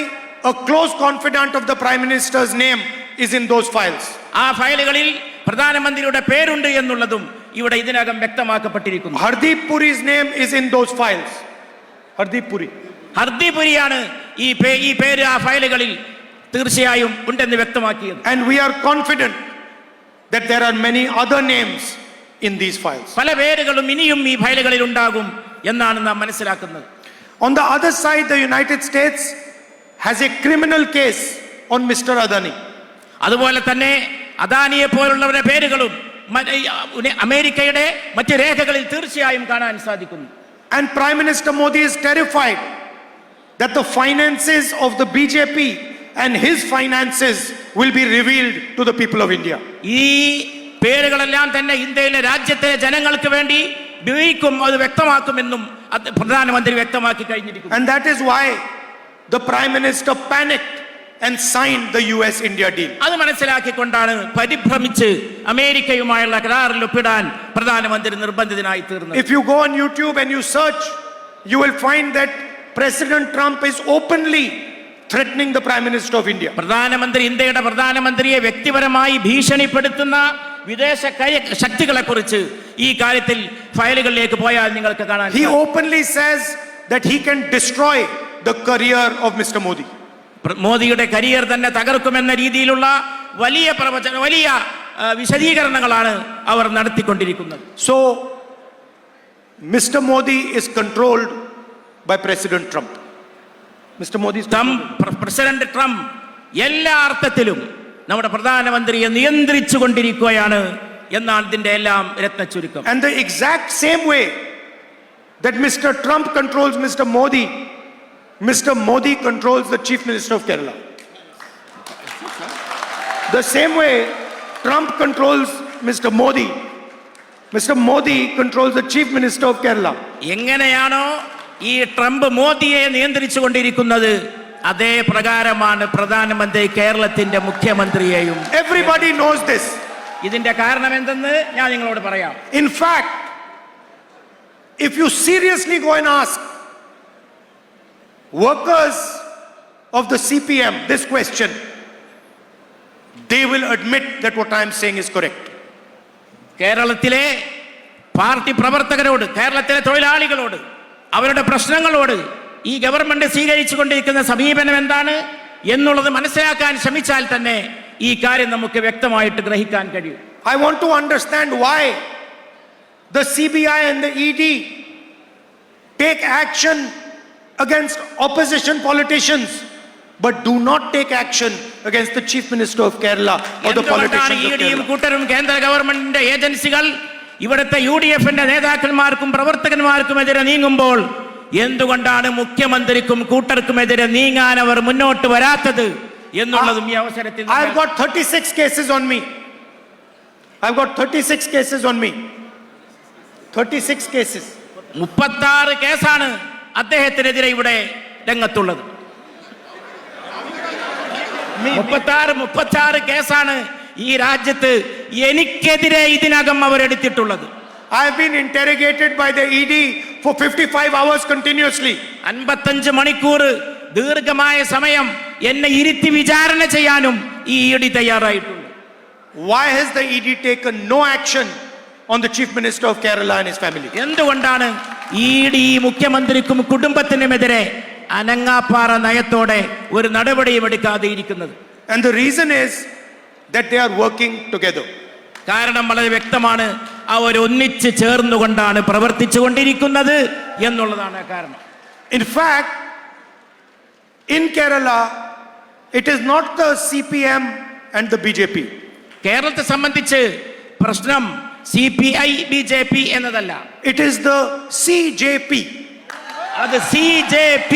a close confidant of the Prime Minister's name, is in those files. ആ ഫയലുകളിൽ പ്രധാനമന്ത്രിയുടെ പേരുണ്ട് എന്നുള്ളതും ഇവിടെ ഇതിനകം വ്യക്തമാക്കപ്പെട്ടിരിക്കുന്നു. Hardeep Puri's name is in those files. Hardeep Puri. Hardeep പുരിയാണ് ഈ പേര് ആ ഫയലുകളിൽ തീർച്ചയായും ഉണ്ടെന്ന് വ്യക്തമാക്കിയത്. And we are confident that there are many other names in these files. പല പേരുകളും ഇനിയും ഈ ഫയലുകളിൽ ഉണ്ടാകും എന്നാണ് നാം മനസ്സിലാക്കുന്നത്. On the other side, the United States has a criminal case on Mr. Adani. അതുപോലെ തന്നെ അദാനിയെ പോലുള്ളവരുടെ പേരുകളും അമേരിക്കയുടെ മറ്റ് രേഖകളിൽ തീർച്ചയായും കാണാൻ സാധിക്കുന്നു. And Prime Minister Modi is terrified that the finances of the BJP and his finances will be revealed to the people of India. ഈ പേരുകളെല്ലാം തന്നെ ഇന്ത്യയിലെ രാജ്യത്തെ ജനങ്ങൾക്ക് വേണ്ടി ഉപയോഗിക്കും, അത് വ്യക്തമാക്കുമെന്നും പ്രധാനമന്ത്രി വ്യക്തമാക്കി കഴിഞ്ഞിരിക്കുന്നു. And that is why the Prime Minister panicked and signed the US-India deal. അത് മനസ്സിലാക്കിക്കൊണ്ടാണ് പരിഭ്രമിച്ച് അമേരിക്കയുമായുള്ള കരാറിൽ ഒപ്പിടാൻ പ്രധാനമന്ത്രി നിർബന്ധിതനായി തീർന്നത്. If you go on YouTube and you search, you will find that President Trump is openly threatening the Prime Minister of India. ഇന്ത്യയുടെ പ്രധാനമന്ത്രിയെ വ്യക്തിപരമായി ഭീഷണിപ്പെടുത്തുന്ന വിദേശ ശക്തികളെ കുറിച്ച് ഈ കാര്യത്തിൽ ഫയലുകളിലേക്ക് പോയാൽ നിങ്ങൾക്ക് കാണാൻ. He openly says that he can destroy the career of Mr. Modi. മോദിയുടെ കരിയർ തന്നെ തകർക്കുമെന്ന രീതിയിലുള്ള വലിയ വിശദീകരണങ്ങളാണ് അവർ നടത്തിക്കൊണ്ടിരിക്കുന്നത്. So Mr. Modi is controlled by President Trump. Mr. Modi is president Trump എല്ലാ അർത്ഥത്തിലും നമ്മുടെ പ്രധാനമന്ത്രിയെ നിയന്ത്രിച്ചു കൊണ്ടിരിക്കുകയാണ് എന്നാണ് ഇതിന്റെ എല്ലാം രത്നച്ചുരുക്കം. And the exact same way that Mr. Trump controls Mr. Modi controls the Chief Minister of Kerala. The same way Trump controls Mr. Modi controls the Chief Minister of Kerala. എങ്ങനെയാണോ ഈ ട്രംപ് മോദിയെ നിയന്ത്രിച്ചു കൊണ്ടിരിക്കുന്നത്, അതേ പ്രകാരമാണ് പ്രധാനമന്ത്രി കേരളത്തിന്റെ മുഖ്യമന്ത്രിയെയും. Everybody knows this. ഇതിന്റെ കാരണം എന്തെന്ന് ഞാൻ നിങ്ങളോട് പറയാം. In fact, if you seriously go and ask workers of the CPM this question, they will admit that what I am saying is correct. കേരളത്തിലെ പാർട്ടി പ്രവർത്തകരോട്, കേരളത്തിലെ തൊഴിലാളികളോട്, അവരുടെ പ്രശ്നങ്ങളോട് ഈ ഗവൺമെന്റ് സ്വീകരിച്ചു കൊണ്ടിരിക്കുന്ന സമീപനം എന്താണ് എന്നുള്ളത് മനസ്സിലാക്കാൻ ശ്രമിച്ചാൽ തന്നെ ഈ കാര്യം നമുക്ക് വ്യക്തമായിട്ട് ഗ്രഹിക്കാൻ കഴിയും. I want to understand why the CBI and the ED take action against opposition politicians but do not take action against the Chief Minister of Kerala or the politicians of ഇഡിയും Kerala. കൂട്ടരും കേന്ദ്ര ഗവൺമെന്റിന്റെ ഏജൻസികൾ ഇവിടുത്തെ UDFന്റെ നേതാക്കന്മാർക്കും പ്രവർത്തകന്മാർക്കുമെതിരെ നീങ്ങുമ്പോൾ എന്തുകൊണ്ടാണ് മുഖ്യമന്ത്രിക്കും കൂട്ടർക്കുമെതിരെ നീങ്ങാൻ അവർ മുന്നോട്ട് വരാത്തത് എന്നുള്ളതും ഈ അവസരത്തിൽ I've got 36 cases on me. I've got 36 cases on me. 36 cases. 36 കേസാണ് അദ്ദേഹത്തിനെതിരെ ഇവിടെ രംഗത്തുള്ളത്. 36 കേസാണ് ഈ രാജ്യത്ത് എനിക്കെതിരെ ഇതിനകം അവരെടുത്തിട്ടുള്ളത്. I have been interrogated by the ED for 55 hours continuously. 55 മണിക്കൂർ ദീർഘമായ സമയം എന്നെ ഇരുത്തി വിചാരണ ചെയ്യാനും ഈ ED തയ്യാറായിട്ടുണ്ട്. Why has the ED taken no action on the Chief Minister of Kerala and his family? എന്തുകൊണ്ടാണ് ED മുഖ്യമന്ത്രിക്കും കുടുംബത്തിനുമെതിരെ അനങ്ങാപ്പാറ നയത്തോടെ ഒരു നടപടിയും എടുക്കാതെ ഇരിക്കുന്നത്? And the reason is that they are working together. കാരണം വളരെ വ്യക്തമാണ്, അവർ ഒന്നിച്ച് ചേർന്നുകൊണ്ടാണ് പ്രവർത്തിച്ചു കൊണ്ടിരിക്കുന്നത് എന്നുള്ളതാണ് കാരണം. In fact, in Kerala, it is not the CPM and the BJP. കേരളത്തെ സംബന്ധിച്ച് പ്രശ്നം CPI BJP എന്നതല്ല, It is the CJP. അത് CJP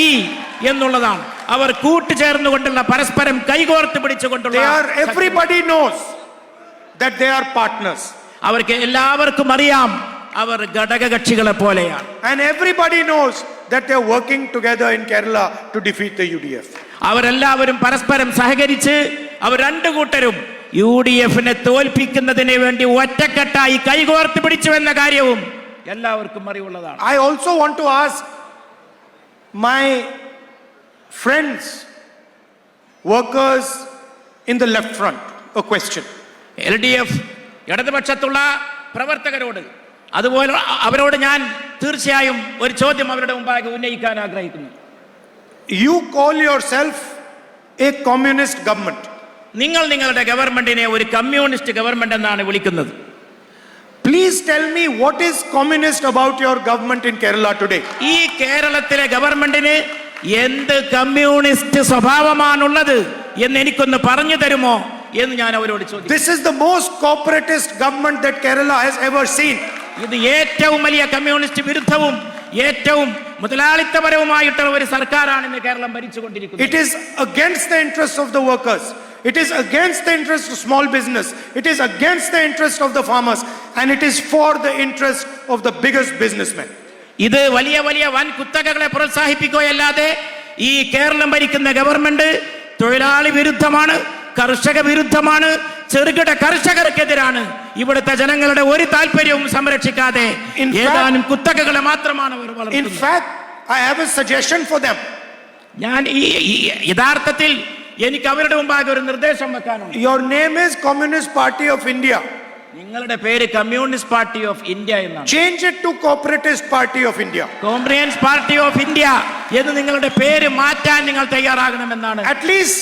എന്നുള്ളതാണ്. അവർ കൂട്ടുചേർന്നുകൊണ്ടുള്ള പരസ്പരം കൈകോർത്ത് പിടിച്ചുകൊണ്ടുള്ള Everybody knows that they are partners. അവർക്ക് എല്ലാവർക്കും അറിയാം അവർ ഘടകകക്ഷികളെ പോലെയാണ്. And everybody knows that they are working together in Kerala to defeat the UDF. അവരെല്ലാവരും പരസ്പരം സഹകരിച്ച് അവർ രണ്ടു കൂട്ടരും UDFനെ തോൽപ്പിക്കുന്നതിന് വേണ്ടി ഒറ്റക്കെട്ടായി കൈകോർത്ത് പിടിച്ചു എന്ന കാര്യവും എല്ലാവർക്കും അറിവുള്ളതാണ്. I also want to ask my friends, workers in the left front, a question. LDF ഇടതുപക്ഷത്തുള്ള പ്രവർത്തകരോട്, അതുപോലെ അവരോട് ഞാൻ തീർച്ചയായും ഒരു ചോദ്യം അവരുടെ മുമ്പാകെ ഉന്നയിക്കാൻ ആഗ്രഹിക്കുന്നു. You call yourself a communist government. നിങ്ങൾ നിങ്ങളുടെ ഗവൺമെന്റിനെ ഒരു കമ്മ്യൂണിസ്റ്റ് ഗവൺമെന്റ് എന്നാണ് വിളിക്കുന്നത്. Please tell me what is communist about your government in Kerala today? ഈ കേരളത്തിലെ ഗവൺമെന്റിന് എന്ത് കമ്മ്യൂണിസ്റ്റ് സ്വഭാവമാണുള്ളത് എന്ന് എനിക്കൊന്ന് പറഞ്ഞു തരുമോ എന്ന് ഞാൻ അവരോട് ചോദിച്ചു. This is the most corporatist government that Kerala has ever seen. ഇത് ഏറ്റവും വലിയ കമ്മ്യൂണിസ്റ്റ് വിരുദ്ധവും ഏറ്റവും മുതലാളിത്തപരവുമായിട്ടുള്ള ഒരു സർക്കാരാണ് ഇന്ന് Keralam ഭരിച്ചുകൊണ്ടിരിക്കുന്നത്. It is against the interests of the workers. It is against the interest of small business. It is against the interest of the farmers. And it is for the interest of the biggest businessmen. ഇത് വലിയ വലിയ വൻ കുത്തകകളെ പ്രോത്സാഹിപ്പിക്കുകയല്ലാതെ ഈ കേരളം ഭരിക്കുന്ന government തൊഴിലാളി വിരുദ്ധമാണ്, കർഷക വിരുദ്ധമാണ്, ചെറുകിട കർഷകർക്കെതിരാണ്. ഇവിടുത്തെ ജനങ്ങളുടെ ഒരു താല്പര്യവും സംരക്ഷിക്കാതെ ഏതാനും കുത്തകകളെ മാത്രമാണ് അവർ വളർത്തുന്നത്. In fact, I have a suggestion for them. ഞാൻ ഈ യഥാർത്ഥത്തിൽ എനിക്ക് അവരുടെ മുമ്പാകെ ഒരു നിർദ്ദേശം വെക്കാനുണ്ട്. Your name is Communist Party of India. നിങ്ങളുടെ പേര് കമ്മ്യൂണിസ്റ്റ് പാർട്ടി ഓഫ് ഇന്ത്യ എന്നാണ്. Change it to Corporatist Party of India. Comprehends party of India എന്ന് നിങ്ങളുടെ പേര് മാറ്റാൻ നിങ്ങൾ തയ്യാറാകണമെന്നാണ്. At least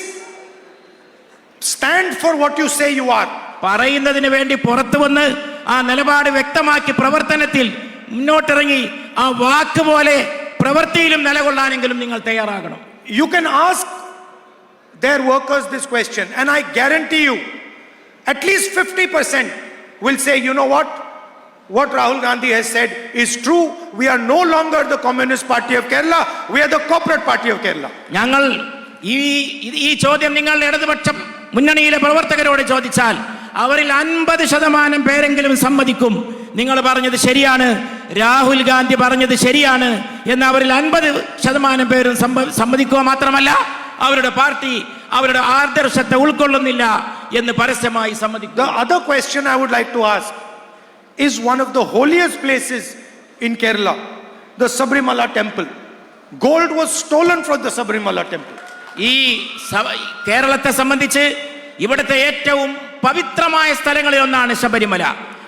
stand for what you say you are. പറയുന്നതിന് വേണ്ടി പുറത്തു വന്ന് ആ നിലപാട് വ്യക്തമാക്കി പ്രവർത്തനത്തിൽ മുന്നോട്ടിറങ്ങി ആ വാക്ക് പോലെ പ്രവൃത്തിയിലും നിലകൊള്ളാനെങ്കിലും നിങ്ങൾ തയ്യാറാകണം. You can ask their workers this question, and I guarantee you at least 50% will say, you know what Rahul Gandhi has said is true. We are no longer the Communist Party of Kerala, we are the Corporate Party of Kerala. ഞങ്ങൾ ഈ ചോദ്യം നിങ്ങൾ ഇടതുപക്ഷ മുന്നണിയിലെ പ്രവർത്തകരോട് ചോദിച്ചാൽ അവരിൽ 50% പേരെങ്കിലും സമ്മതിക്കും നിങ്ങൾ പറഞ്ഞത് ശരിയാണ്, രാഹുൽ ഗാന്ധി പറഞ്ഞത് ശരിയാണ് എന്ന്. അവരിൽ 50% പേരും സമ്മതിക്കുക മാത്രമല്ല അവരുടെ പാർട്ടി അവരുടെ ആദർശത്തെ ഉൾക്കൊള്ളുന്നില്ല എന്ന് പരസ്യമായി സമ്മതിക്കും. The other question I would like to ask is one of the holiest places in Kerala, the Sabrimala temple. Gold was stolen from the Sabrimala temple. ഈ കേരളത്തെ സംബന്ധിച്ച് ഇവിടുത്തെ ഏറ്റവും പവിത്രമായ സ്ഥലങ്ങളിൽ ഒന്നാണ് ശബരിമല.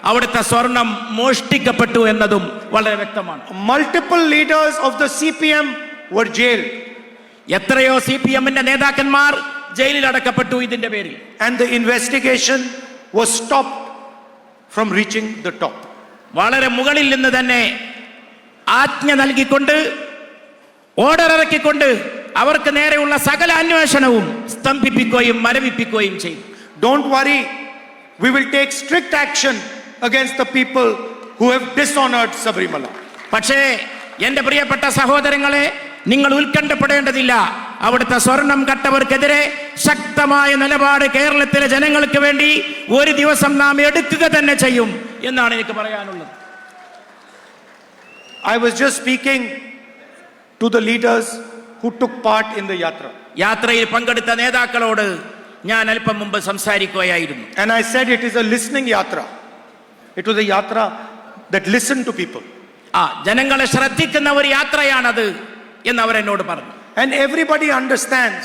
അവിടുത്തെ സ്വർണം മോഷ്ടിക്കപ്പെട്ടു എന്നതും വളരെ വ്യക്തമാണ്. Multiple leaders of the CPM were jailed. എത്രയോ CPM-ന്റെ നേതാക്കന്മാർ ജയിലിൽ അടക്കപ്പെട്ടു ഇതിന്റെ പേരിൽ. And the investigation was stopped from reaching the top. വളരെ മുകളിൽ നിന്ന് തന്നെ ആജ്ഞ നൽകിക്കൊണ്ട്, ഓർഡർ ഇറക്കിക്കൊണ്ട് അവർക്ക് നേരെയുള്ള സകല അന്വേഷണവും സ്തംഭിപ്പിക്കുകയും മരവിപ്പിക്കുകയും ചെയ്തു. Don't worry, we will take strict action against the people who have dishonored Sabarimala. പക്ഷേ എന്റെ പ്രിയപ്പെട്ട സഹോദരങ്ങളെ, നിങ്ങൾ ഉത്കണ്ഠപ്പെടേണ്ടതില്ല. അവിടുത്തെ സ്വർണം കട്ടവർക്കെതിരെ ശക്തമായ നിലപാട് കേരളത്തിലെ ജനങ്ങൾക്ക് വേണ്ടി ഒരു ദിവസം നാം എടുക്കുക തന്നെ ചെയ്യും എന്നാണ് എനിക്ക് പറയാനുള്ളത്. I was just speaking to the leaders who took part in the yatra. യാത്രയിൽ പങ്കെടുത്ത നേതാക്കളോട് ഞാൻ അല്പം മുമ്പ് സംസാരിക്കുകയായിരുന്നു. And I said it is a listening yatra. It was a yatra that listened to people. ജനങ്ങളെ ശ്രദ്ധിക്കുന്ന ഒരു യാത്രയാണത് എന്ന് അവർ എന്നോട് പറഞ്ഞു. And everybody understands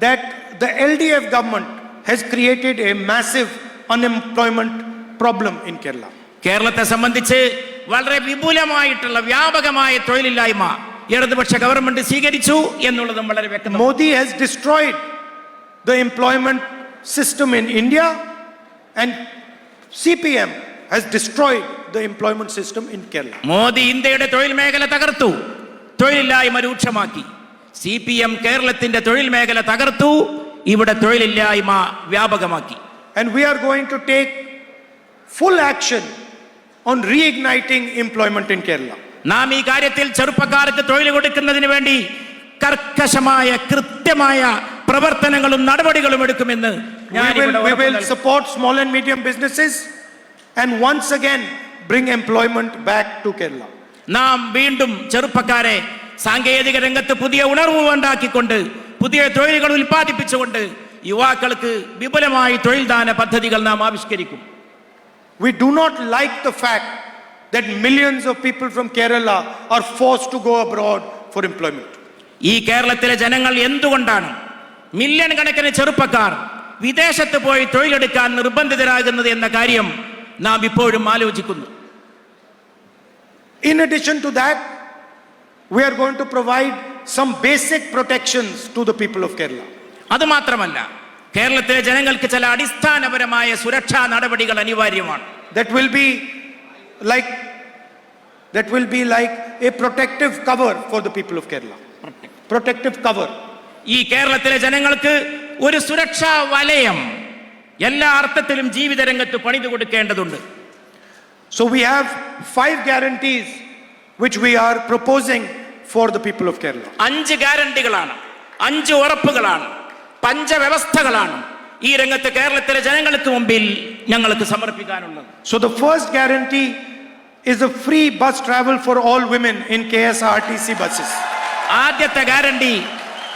that the LDF government has created a massive unemployment problem in Kerala. കേരളത്തെ സംബന്ധിച്ച് വളരെ വിപുലമായിട്ടുള്ള വ്യാപകമായ തൊഴിലില്ലായ്മ ഇടതുപക്ഷ ഗവൺമെന്റ് സ്വീകരിച്ചു എന്നുള്ളതും വളരെ വ്യക്തമാണ്. Modi has destroyed the employment system in India, and CPM has destroyed the employment system in Kerala. Modi ഇന്ത്യയുടെ തൊഴിൽ മേഖല തകർത്തു, തൊഴിലില്ലായ്മ രൂക്ഷമാക്കി. CPM കേരളത്തിന്റെ തൊഴിൽ മേഖല തകർത്തു, ഇവിടെ തൊഴിലില്ലായ്മ വ്യാപകമാക്കി. And we are going to take full action on reigniting employment in Kerala. നാം ഈ കാര്യത്തിൽ ചെറുപ്പക്കാർക്ക് തൊഴിൽ കൊടുക്കുന്നതിന് വേണ്ടി കർക്കശമായ കൃത്യമായ പ്രവർത്തനങ്ങളും നടപടികളും എടുക്കുമെന്ന് we will support small and medium businesses and once again bring employment back to Kerala. നാം വീണ്ടും ചെറുപ്പക്കാരെ സാങ്കേതിക രംഗത്ത് പുതിയ ഉണർവ് ഉണ്ടാക്കിക്കൊണ്ട്, പുതിയ തൊഴിലുകൾ ഉൽപ്പാദിപ്പിച്ചുകൊണ്ട് യുവാക്കൾക്ക് വിപുലമായി തൊഴിൽദാന പദ്ധതികൾ നാം ആവിഷ്കരിക്കും. We do not like the fact that millions of people from Kerala are forced to go abroad for employment. ഈ കേരളത്തിലെ ജനങ്ങൾ എന്തുകൊണ്ടാണ് മില്യൺ കണക്കിന് ചെറുപ്പക്കാർ വിദേശത്ത് പോയി തൊഴിലെടുക്കാൻ നിർബന്ധിതരാകുന്നത് എന്ന കാര്യം നാം ഇപ്പോഴും ആലോചിക്കുന്നു. In addition to that, we are going to provide some basic protections to the people of Kerala. അതുമാത്രമല്ല, കേരളത്തിലെ ജനങ്ങൾക്ക് ചില അടിസ്ഥാനപരമായ സുരക്ഷാ നടപടികൾ അനിവാര്യമാണ്. That will be like a protective cover for the people of Kerala. Protective cover. ഈ കേരളത്തിലെ ജനങ്ങൾക്ക് ഒരു സുരക്ഷാ വലയം എല്ലാ അർത്ഥത്തിലും ജീവിത രംഗത്ത് പണിതു കൊടുക്കേണ്ടതുണ്ട്. So we have 5 guarantees which we are proposing for the people of Kerala. 5 ഗ്യാരണ്ടികളാണ്, 5 ഉറപ്പുകളാണ്, പഞ്ചവ്യവസ്ഥകളാണ് ഈ രംഗത്ത് കേരളത്തിലെ ജനങ്ങൾക്ക് മുമ്പിൽ ഞങ്ങൾക്ക് സമർപ്പിക്കാനുള്ളത്. So the first guarantee is a free bus travel for all women in KSRTC buses. ആദ്യത്തെ ഗ്യാരണ്ടി,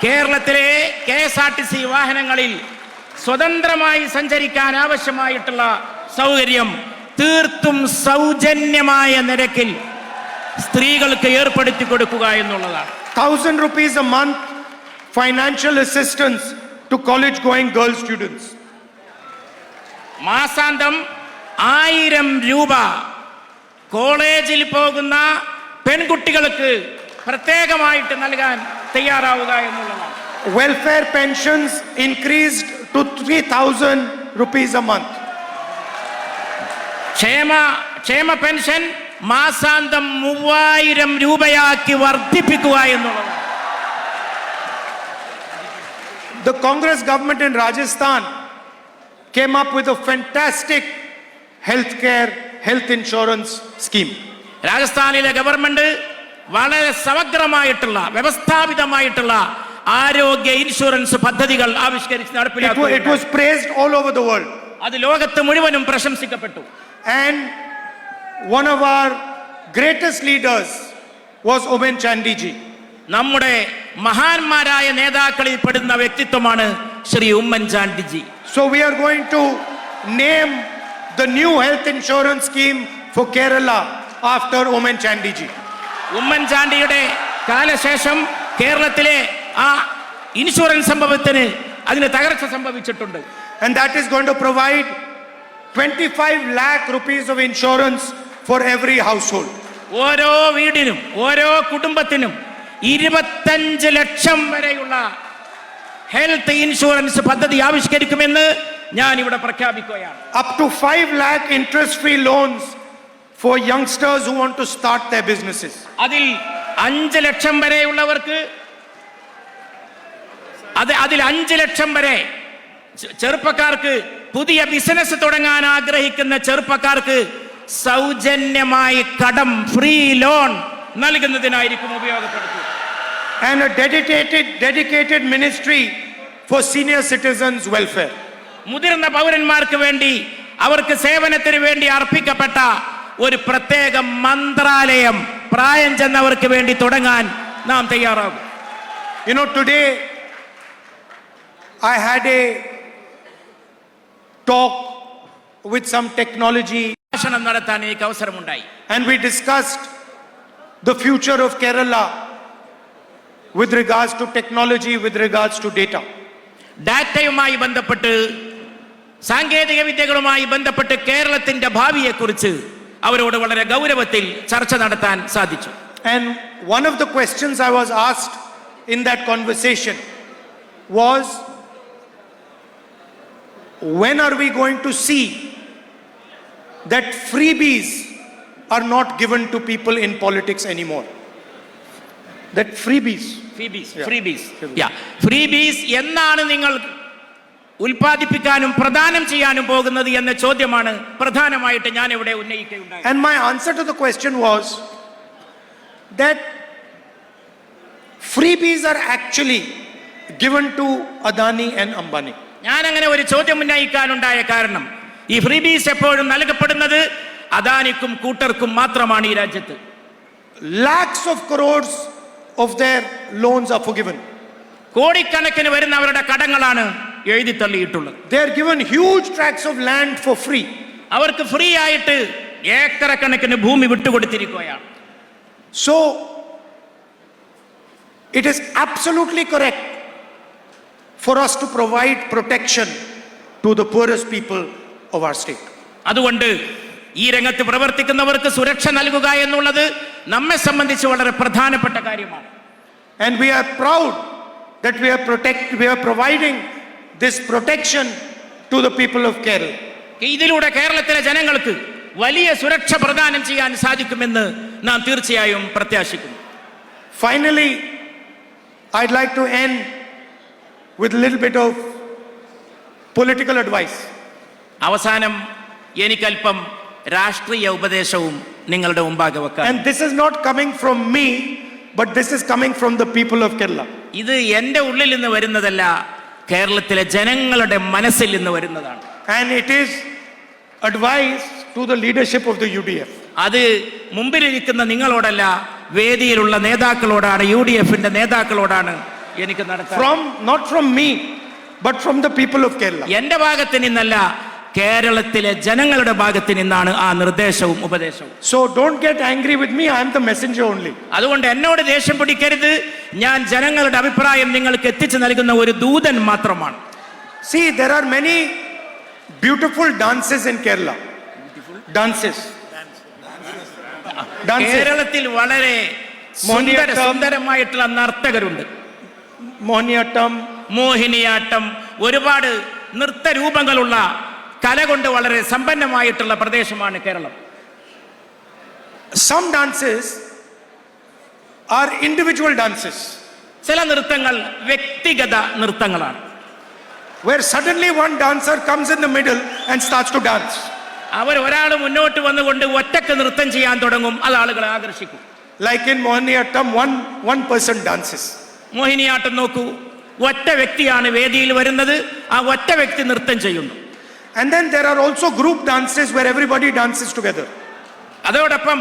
കേരളത്തിലെ KSRTC വാഹനങ്ങളിൽ സ്വതന്ത്രമായി സഞ്ചരിക്കാൻ ആവശ്യമായിട്ടുള്ള സൗകര്യം തീർത്തും സൗജന്യമായ നിരക്കിൽ സ്ത്രീകൾക്ക് ഏർപ്പെടുത്തി കൊടുക്കുക എന്നുള്ളതാണ്. 1,000 rupees a month financial assistance to college going girl students. മാസാന്തം 1000 രൂപ കോളേജിൽ പോകുന്ന പെൺകുട്ടികൾക്ക് പ്രത്യേകമായിട്ട് നൽകാൻ തയ്യാറാവുക എന്നുള്ളതാണ്. Welfare pensions increased to 3,000 rupees a month. ക്ഷേമ പെൻഷൻ മാസാന്തം 3000 രൂപയാക്കി വർദ്ധിപ്പിക്കുക എന്നുള്ളതാണ്. The Congress government in Rajasthan came up with a fantastic health insurance scheme. രാജസ്ഥാനിലെ ഗവൺമെന്റ് വളരെ സമഗ്രമായിട്ടുള്ള വ്യവസ്ഥാപിതമായിട്ടുള്ള ആരോഗ്യ ഇൻഷുറൻസ് പദ്ധതികൾ ആവിഷ്കരിച്ച് നടപ്പിലാക്കി. It was praised all over the world. അത് ലോകത്ത് മുഴുവനും പ്രശംസിക്കപ്പെട്ടു. And one of our greatest leaders was Omen Chandy ji. നമ്മുടെ മഹാന്മാരായ നേതാക്കളിൽ പെടുന്ന വ്യക്തിത്വമാണ് Shri ഉമ്മൻചാണ്ടിജി. So we are going to name the new health insurance scheme for Kerala after Omen Chandy ji. ഉമ്മൻചാണ്ടിയുടെ കാലശേഷം കേരളത്തിലെ ആ ഇൻഷുറൻസ് സംഭവത്തിന് അതിന് തകർച്ച സംഭവിച്ചിട്ടുണ്ട്. And that is going to provide 25 lakh rupees of insurance for every household. ഓരോ വീടിനും ഓരോ കുടുംബത്തിനും 25 ലക്ഷം വരെയുള്ള ഹെൽത്ത് ഇൻഷുറൻസ് പദ്ധതി ആവിഷ്കരിക്കുമെന്ന് ഞാൻ ഇവിടെ പ്രഖ്യാപിക്കുകയാണ്. Up to 5 lakh interest-free loans for youngsters who want to start their businesses. അതിൽ 5 ലക്ഷം വരെയുള്ളവർക്ക് അതിൽ 5 ലക്ഷം വരെ ചെറുപ്പക്കാർക്ക് പുതിയ ബിസിനസ് തുടങ്ങാൻ ആഗ്രഹിക്കുന്ന ചെറുപ്പക്കാർക്ക് സൗജന്യമായി കടം ഫ്രീ ലോൺ നൽകുന്നതിനായിരിക്കും ഉപയോഗപ്പെടുത്തുക. And a dedicated ministry for senior citizens welfare. മുതിർന്ന പൗരന്മാർക്ക് വേണ്ടി അവർക്ക് സേവനത്തിന് വേണ്ടി അർപ്പിക്കപ്പെട്ട ഒരു പ്രത്യേക മന്ത്രാലയം പ്രായം ചെന്നവർക്ക് വേണ്ടി തുടങ്ങാൻ നാം തയ്യാറാകും. You know, today I had a talk with some technology ഭാഷണം നടത്താൻ എനിക്ക് അവസരമുണ്ടായി. and we discussed the future of Kerala with regards to technology, with regards to data. ഡാറ്റയുമായി ബന്ധപ്പെട്ട് സാങ്കേതിക വിദ്യകളുമായി ബന്ധപ്പെട്ട് കേരളത്തിന്റെ ഭാവിയെക്കുറിച്ച് അവരോട് വളരെ ഗൗരവത്തിൽ ചർച്ച നടത്താൻ സാധിച്ചു. And one of the questions I was asked in that conversation was, when are we going to see that freebies are not given to people in politics anymore? That freebies. ഫ്രീബീസ് എന്നാണ് നിങ്ങൾ ഉൽപ്പാദിപ്പിക്കാനും പ്രദാനം ചെയ്യാനും പോകുന്നത് എന്ന ചോദ്യമാണ് പ്രധാനമായിട്ട് ഞാൻ ഇവിടെ ഉന്നയിക്കുകയുണ്ടായി. And my answer to the question was that freebies are actually given to Adani and Ambani. ഞാൻ അങ്ങനെ ഒരു ചോദ്യം ഉന്നയിക്കാനുണ്ടായ കാരണം ഈ ഫ്രീബീസ് എപ്പോഴും നൽകപ്പെടുന്നത് അദാനിക്കും കൂട്ടർക്കും മാത്രമാണ് ഈ രാജ്യത്ത്. Lakhs of crores of their loans are forgiven. കോടിക്കണക്കിന് വരുന്ന അവരുടെ കടങ്ങളാണ് എഴുതി തള്ളിയിട്ടുള്ളത്. They are given huge tracts of land for free. അവർക്ക് ഫ്രീ ആയിട്ട് ഏക്കറക്കണക്കിന് ഭൂമി വിട്ടുകൊടുത്തിരിക്കുകയാണ്. So it is absolutely correct for us to provide protection to the poorest people of our state. അതുകൊണ്ട് ഈ രംഗത്ത് പ്രവർത്തിക്കുന്നവർക്ക് സുരക്ഷ നൽകുക എന്നുള്ളത് നമ്മെ സംബന്ധിച്ച് വളരെ പ്രധാനപ്പെട്ട കാര്യമാണ്. And we are proud that we are providing this protection to the people of Kerala. ഇതിലൂടെ കേരളത്തിലെ ജനങ്ങൾക്ക് വലിയ സുരക്ഷ പ്രദാനം ചെയ്യാൻ സാധിക്കുമെന്ന് നാം തീർച്ചയായും പ്രത്യാശിക്കുന്നു. Finally, I'd like to end with a little bit of political advice. അവസാനം എനിക്കല്പം രാഷ്ട്രീയ ഉപദേശവും നിങ്ങളുടെ മുമ്പാകെ വെക്കാം. And this is not coming from me, but this is coming from the people of Kerala. ഇത് എൻ്റെ ഉള്ളിൽ നിന്ന് വരുന്നതല്ല, കേരളത്തിലെ ജനങ്ങളുടെ മനസ്സിൽ നിന്ന് വരുന്നതാണ്. And it is advice to the leadership of the UDF. അത് മുമ്പിലിരിക്കുന്ന നിങ്ങളോടല്ല, വേദിയിലുള്ള നേതാക്കളോടാണ്, UDFന്റെ നേതാക്കളോടാണ് എനിക്ക് നടത്താൻ. Not from me, but from the people of Kerala. എൻ്റെ ഭാഗത്ത് നിന്നല്ല, കേരളത്തിലെ ജനങ്ങളുടെ ഭാഗത്ത് നിന്നാണ് ആ നിർദ്ദേശവും ഉപദേശവും. So don't get angry with me, I am the messenger only. അതുകൊണ്ട് എന്നോട് ദേഷ്യം പിടിക്കരുത്, ഞാൻ ജനങ്ങളുടെ അഭിപ്രായം നിങ്ങൾക്ക് എത്തിച്ചു നൽകുന്ന ഒരു ദൂതൻ മാത്രമാണ്. See, there are many beautiful dances in Kerala. Dances. കേരളത്തിൽ വളരെ സുന്ദരമായിട്ടുള്ള നർത്തകരുണ്ട്. മോഹിനിയാട്ടം, ഒരുപാട് നൃത്തരൂപങ്ങളുള്ള കല കൊണ്ട് വളരെ സമ്പന്നമായിട്ടുള്ള പ്രദേശമാണ് Keralam. Some dances are individual dances. ചില നൃത്തങ്ങൾ വ്യക്തിഗത നൃത്തങ്ങളാണ്. Where suddenly one dancer comes in the middle and starts to dance. ഒരാൾ മുന്നോട്ട് വന്നുകൊണ്ട് ഒറ്റക്ക് നൃത്തം ചെയ്യാൻ തുടങ്ങും, അത് ആളുകളെ ആകർഷിക്കും. Like in Mohiniyattam, one person dances. Mohiniyattam നോക്കൂ, ഒറ്റ വ്യക്തിയാണ് വേദിയിൽ വരുന്നത്, ആ ഒറ്റ വ്യക്തി നൃത്തം ചെയ്യുന്നു. And then there are also group dances where everybody dances together. അതോടൊപ്പം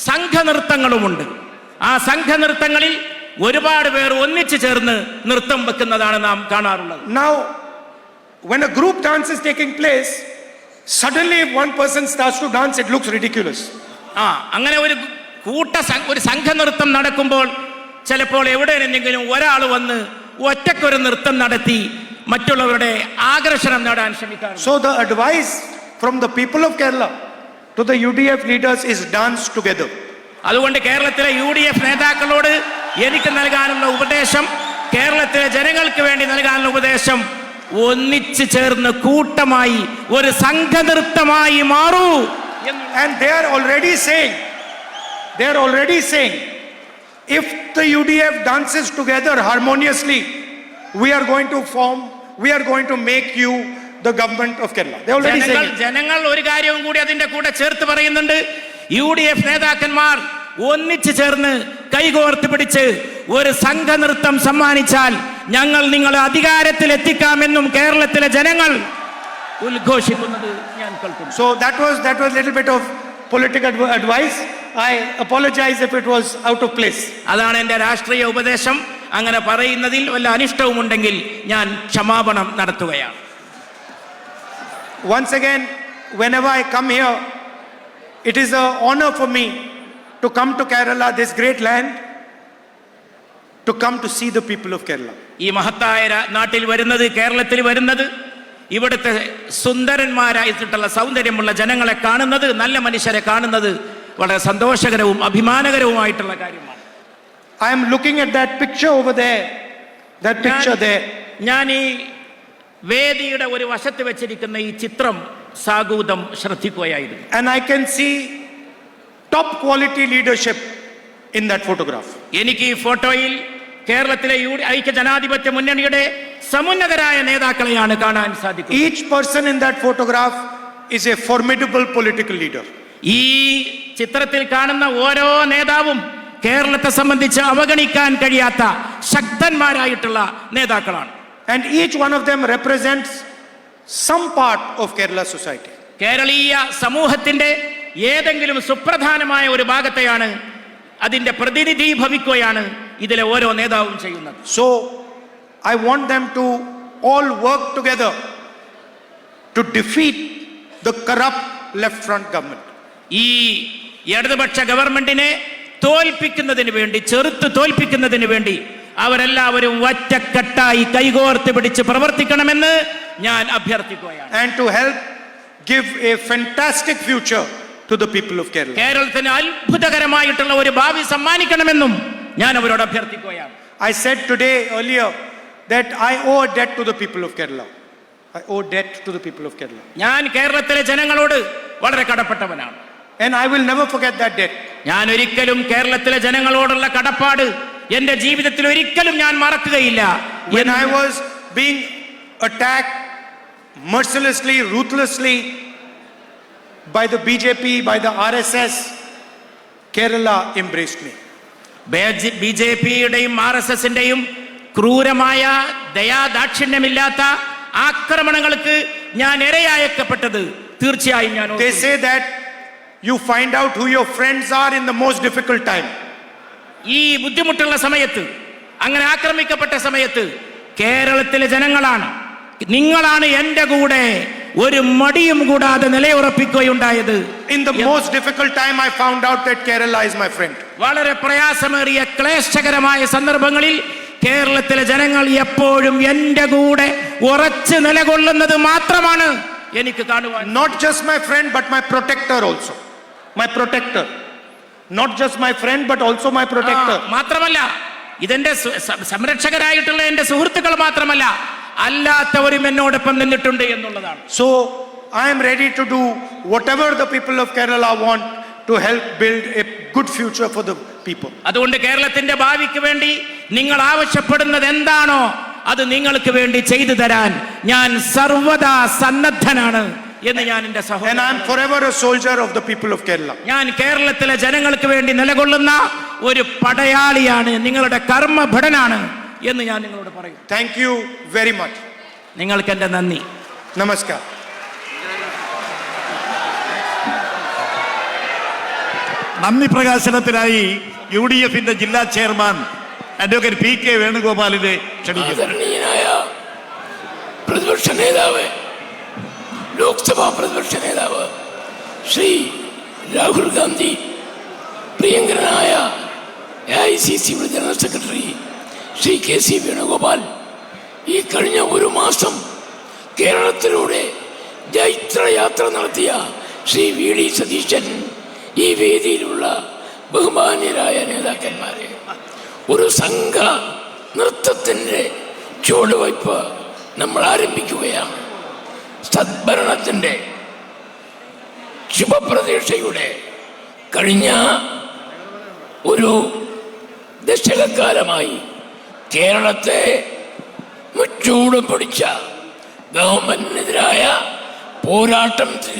സംഘനൃത്തങ്ങളുമുണ്ട്. ആ സംഘനൃത്തങ്ങളിൽ ഒരുപാട് പേർ ഒന്നിച്ചു ചേർന്ന് നൃത്തം വെക്കുന്നതാണ് നാം കാണാറുള്ളത്. Now, when a group dance is taking place, suddenly if one person starts to dance, it looks ridiculous. അങ്ങനെ ഒരു സംഘനൃത്തം നടക്കുമ്പോൾ ചിലപ്പോൾ എവിടെയെങ്കിലും ഒരാൾ വന്ന് ഒറ്റക്കൊരു നൃത്തം നടത്തി മറ്റുള്ളവരുടെ ആകർഷണം നേടാൻ ശ്രമിക്കാറുണ്ട്. So the advice from the people of Kerala to the UDF leaders is dance together. അതുകൊണ്ട് കേരളത്തിലെ UDF നേതാക്കളോട് എനിക്ക് നൽകാനുള്ള ഉപദേശം, കേരളത്തിലെ ജനങ്ങൾക്ക് വേണ്ടി നൽകാനുള്ള ഉപദേശം, ഒന്നിച്ചു ചേർന്ന് കൂട്ടമായി ഒരു സംഘനൃത്തമായി മാറൂ. And they are already saying, if the UDF dances together harmoniously, we are going to make you the government of Kerala. They already saying it. ജനങ്ങൾ ഒരു കാര്യവും കൂടി അതിന്റെ കൂടെ ചേർത്ത് പറയുന്നുണ്ട്. UDF നേതാക്കന്മാർ ഒന്നിച്ചു ചേർന്ന് കൈകോർത്ത് പിടിച്ച് ഒരു സംഘനൃത്തം സമ്മാനിച്ചാൽ ഞങ്ങൾ നിങ്ങളെ അധികാരത്തിൽ എത്തിക്കാമെന്നും കേരളത്തിലെ ജനങ്ങൾ ഉദ്ഘോഷിക്കുന്നത് ഞാൻ കേൾക്കുന്നു. So that was little bit of political advice. I apologize if it was out of place. അതാണ് എൻ്റെ രാഷ്ട്രീയ ഉപദേശം. അങ്ങനെ പറയുന്നതിൽ വല്ല അനിഷ്ടവും ഉണ്ടെങ്കിൽ ഞാൻ ക്ഷമാപണം നടത്തുകയാണ്. Once again, whenever I come here, it is an honor for me to come to Kerala, this great land, to come to see the people of Kerala. ഈ മഹത്തായ നാട്ടിൽ വരുന്നത്, കേരളത്തിൽ വരുന്നത്, ഇവിടുത്തെ സുന്ദരന്മാരായിട്ടുള്ള സൗന്ദര്യമുള്ള ജനങ്ങളെ കാണുന്നത്, നല്ല മനുഷ്യരെ കാണുന്നത് വളരെ സന്തോഷകരവും അഭിമാനകരവുമായിട്ടുള്ള കാര്യമാണ്. I am looking at that picture over there. That picture there. ഞാൻ ഈ വേദിയുടെ ഒരു വശത്ത് വെച്ചിരിക്കുന്ന ഈ ചിത്രം സാഗൂതം ശ്രദ്ധിക്കുകയായിരുന്നു. And I can see top quality leadership in that photograph. എനിക്ക് ഈ ഫോട്ടോയിൽ കേരളത്തിലെ ഐക്യ ജനാധിപത്യ മുന്നണിയുടെ സമുന്നതരായ നേതാക്കളെയാണ് കാണാൻ സാധിക്കുന്നത്. Each person in that photograph is a formidable political leader. ഈ ചിത്രത്തിൽ കാണുന്ന ഓരോ നേതാവും കേരളത്തെ സംബന്ധിച്ച് അവഗണിക്കാൻ കഴിയാത്ത ശക്തന്മാരായിട്ടുള്ള നേതാക്കളാണ്. And each one of them represents some part of Kerala society. കേരളീയ സമൂഹത്തിന്റെ ഏതെങ്കിലും സുപ്രധാനമായ ഒരു ഭാഗത്തെയാണ്, അതിന്റെ പ്രതിനിധി ഭവിക്കുകയാണ് ഇതിലെ ഓരോ നേതാവും ചെയ്യുന്നത്. So I want them to all work together to defeat the corrupt left front government. ഈ ഇടതുപക്ഷ ഗവൺമെന്റിനെ തോൽപ്പിക്കുന്നതിന് വേണ്ടി, ചെറുത്ത് തോൽപ്പിക്കുന്നതിന് വേണ്ടി അവരെല്ലാവരും ഒറ്റക്കെട്ടായി കൈകോർത്ത് പിടിച്ച് പ്രവർത്തിക്കണമെന്ന് ഞാൻ അഭ്യർത്ഥിക്കുകയാണ്. And to help give a fantastic future to the people of Kerala. കേരളത്തിന് അത്ഭുതകരമായിട്ടുള്ള ഒരു ഭാവി സമ്മാനിക്കണമെന്നും ഞാൻ അവരോട് അഭ്യർത്ഥിക്കുകയാണ്. I said today earlier that I owe a debt to the people of Kerala. I owe debt to the people of Kerala. ഞാൻ കേരളത്തിലെ ജനങ്ങളോട് വളരെ കടപ്പെട്ടവനാണ്. And I will never forget that debt. ഞാൻ ഒരിക്കലും കേരളത്തിലെ ജനങ്ങളോടുള്ള കടപ്പാട് എന്റെ ജീവിതത്തിൽ ഒരിക്കലും ഞാൻ മറക്കുകയില്ല. When I was being attacked mercilessly, ruthlessly by the BJP, by the RSS, Kerala embraced me. BJPയുടെയും RSSന്റെയും ക്രൂരമായ ദയാദാക്ഷിണ്യമില്ലാത്ത ആക്രമണങ്ങൾക്ക് ഞാൻ ഇരയാക്കപ്പെട്ടത് തീർച്ചയായും ഞാൻ. They say that you find out who your friends are in the most difficult time. ഈ ബുദ്ധിമുട്ടുള്ള സമയത്ത്, അങ്ങനെ ആക്രമിക്കപ്പെട്ട സമയത്ത് കേരളത്തിലെ ജനങ്ങളാണ്, നിങ്ങളാണ് എന്റെ കൂടെ ഒരു മടിയും കൂടാതെ നിലയുറപ്പിക്കുകയുണ്ടായത്. In the most difficult time I found out that Kerala is my friend. വളരെ പ്രയാസമേറിയ ക്ലേശകരമായ സന്ദർഭങ്ങളിൽ കേരളത്തിലെ ജനങ്ങൾ എപ്പോഴും എന്റെ കൂടെ ഉറച്ചു നിലകൊള്ളുന്നത് മാത്രമാണ് എനിക്ക് കാണുവാൻ. Not just my friend but my protector also. My protector. Not just my friend but also my protector. മാത്രമല്ല ഇതെന്റെ സംരക്ഷകരായിട്ടുള്ള എന്റെ സുഹൃത്തുക്കൾ മാത്രമല്ല, അല്ലാത്തവരും എന്നോടൊപ്പം നിന്നിട്ടുണ്ട് എന്നുള്ളതാണ്. So I am ready to do whatever the people of Kerala want to help build a good future for the people. അതുകൊണ്ട് കേരളത്തിന്റെ ഭാവിക്ക് വേണ്ടി നിങ്ങൾ ആവശ്യപ്പെടുന്നത് എന്താണോ അത് നിങ്ങൾക്ക് വേണ്ടി ചെയ്തു തരാൻ ഞാൻ സർവദാ സന്നദ്ധനാണ് എന്ന് ഞാൻ എന്റെ സഹോദരൻ. And I am forever a soldier of the people of Kerala. ഞാൻ കേരളത്തിലെ ജനങ്ങൾക്ക് വേണ്ടി നിലകൊള്ളുന്ന ഒരു പടയാളിയാണ്, നിങ്ങളുടെ കർമ്മഭടനാണ് എന്ന് ഞാൻ നിങ്ങളോട് പറയും. Thank you very much. നിങ്ങൾക്ക് എന്റെ നന്ദി. Namaskar. നന്ദി പ്രകാശനത്തിനായി UDFന്റെ ജില്ലാ ചെയർമാൻ അഡ്വക്കേറ്റ് PK വേണുഗോപാലിനെ ക്ഷണിക്കുന്നു. ആദരണീയനായ പ്രതിപക്ഷ നേതാവ്, ലോക്സഭാ പ്രതിപക്ഷ നേതാവ് ശ്രീ രാഹുൽ ഗാന്ധി, പ്രിയങ്കരനായ AICC general secretary Shri KC Venugopal, ഈ കഴിഞ്ഞ ഒരു മാസം കേരളത്തിലൂടെ ജൈത്രയാത്ര നടത്തിയ ശ്രീ വി ഡി സതീശൻ, ഈ വേദിയിലുള്ള ബഹുമാന്യരായ നേതാക്കന്മാരെ, ഒരു സംഘ നൃത്തത്തിൻ്റെ ചുവടുവയ്പ് നമ്മൾ ആരംഭിക്കുകയാണ്. സദ്ഭരണത്തിൻ്റെ ശുഭപ്രതീക്ഷയുടെ കഴിഞ്ഞ ഒരു ദശകക്കാലമായി കേരളത്തെ മുച്ചൂടും പിടിച്ച ഗവൺമെന്റിനെതിരായ പോരാട്ടം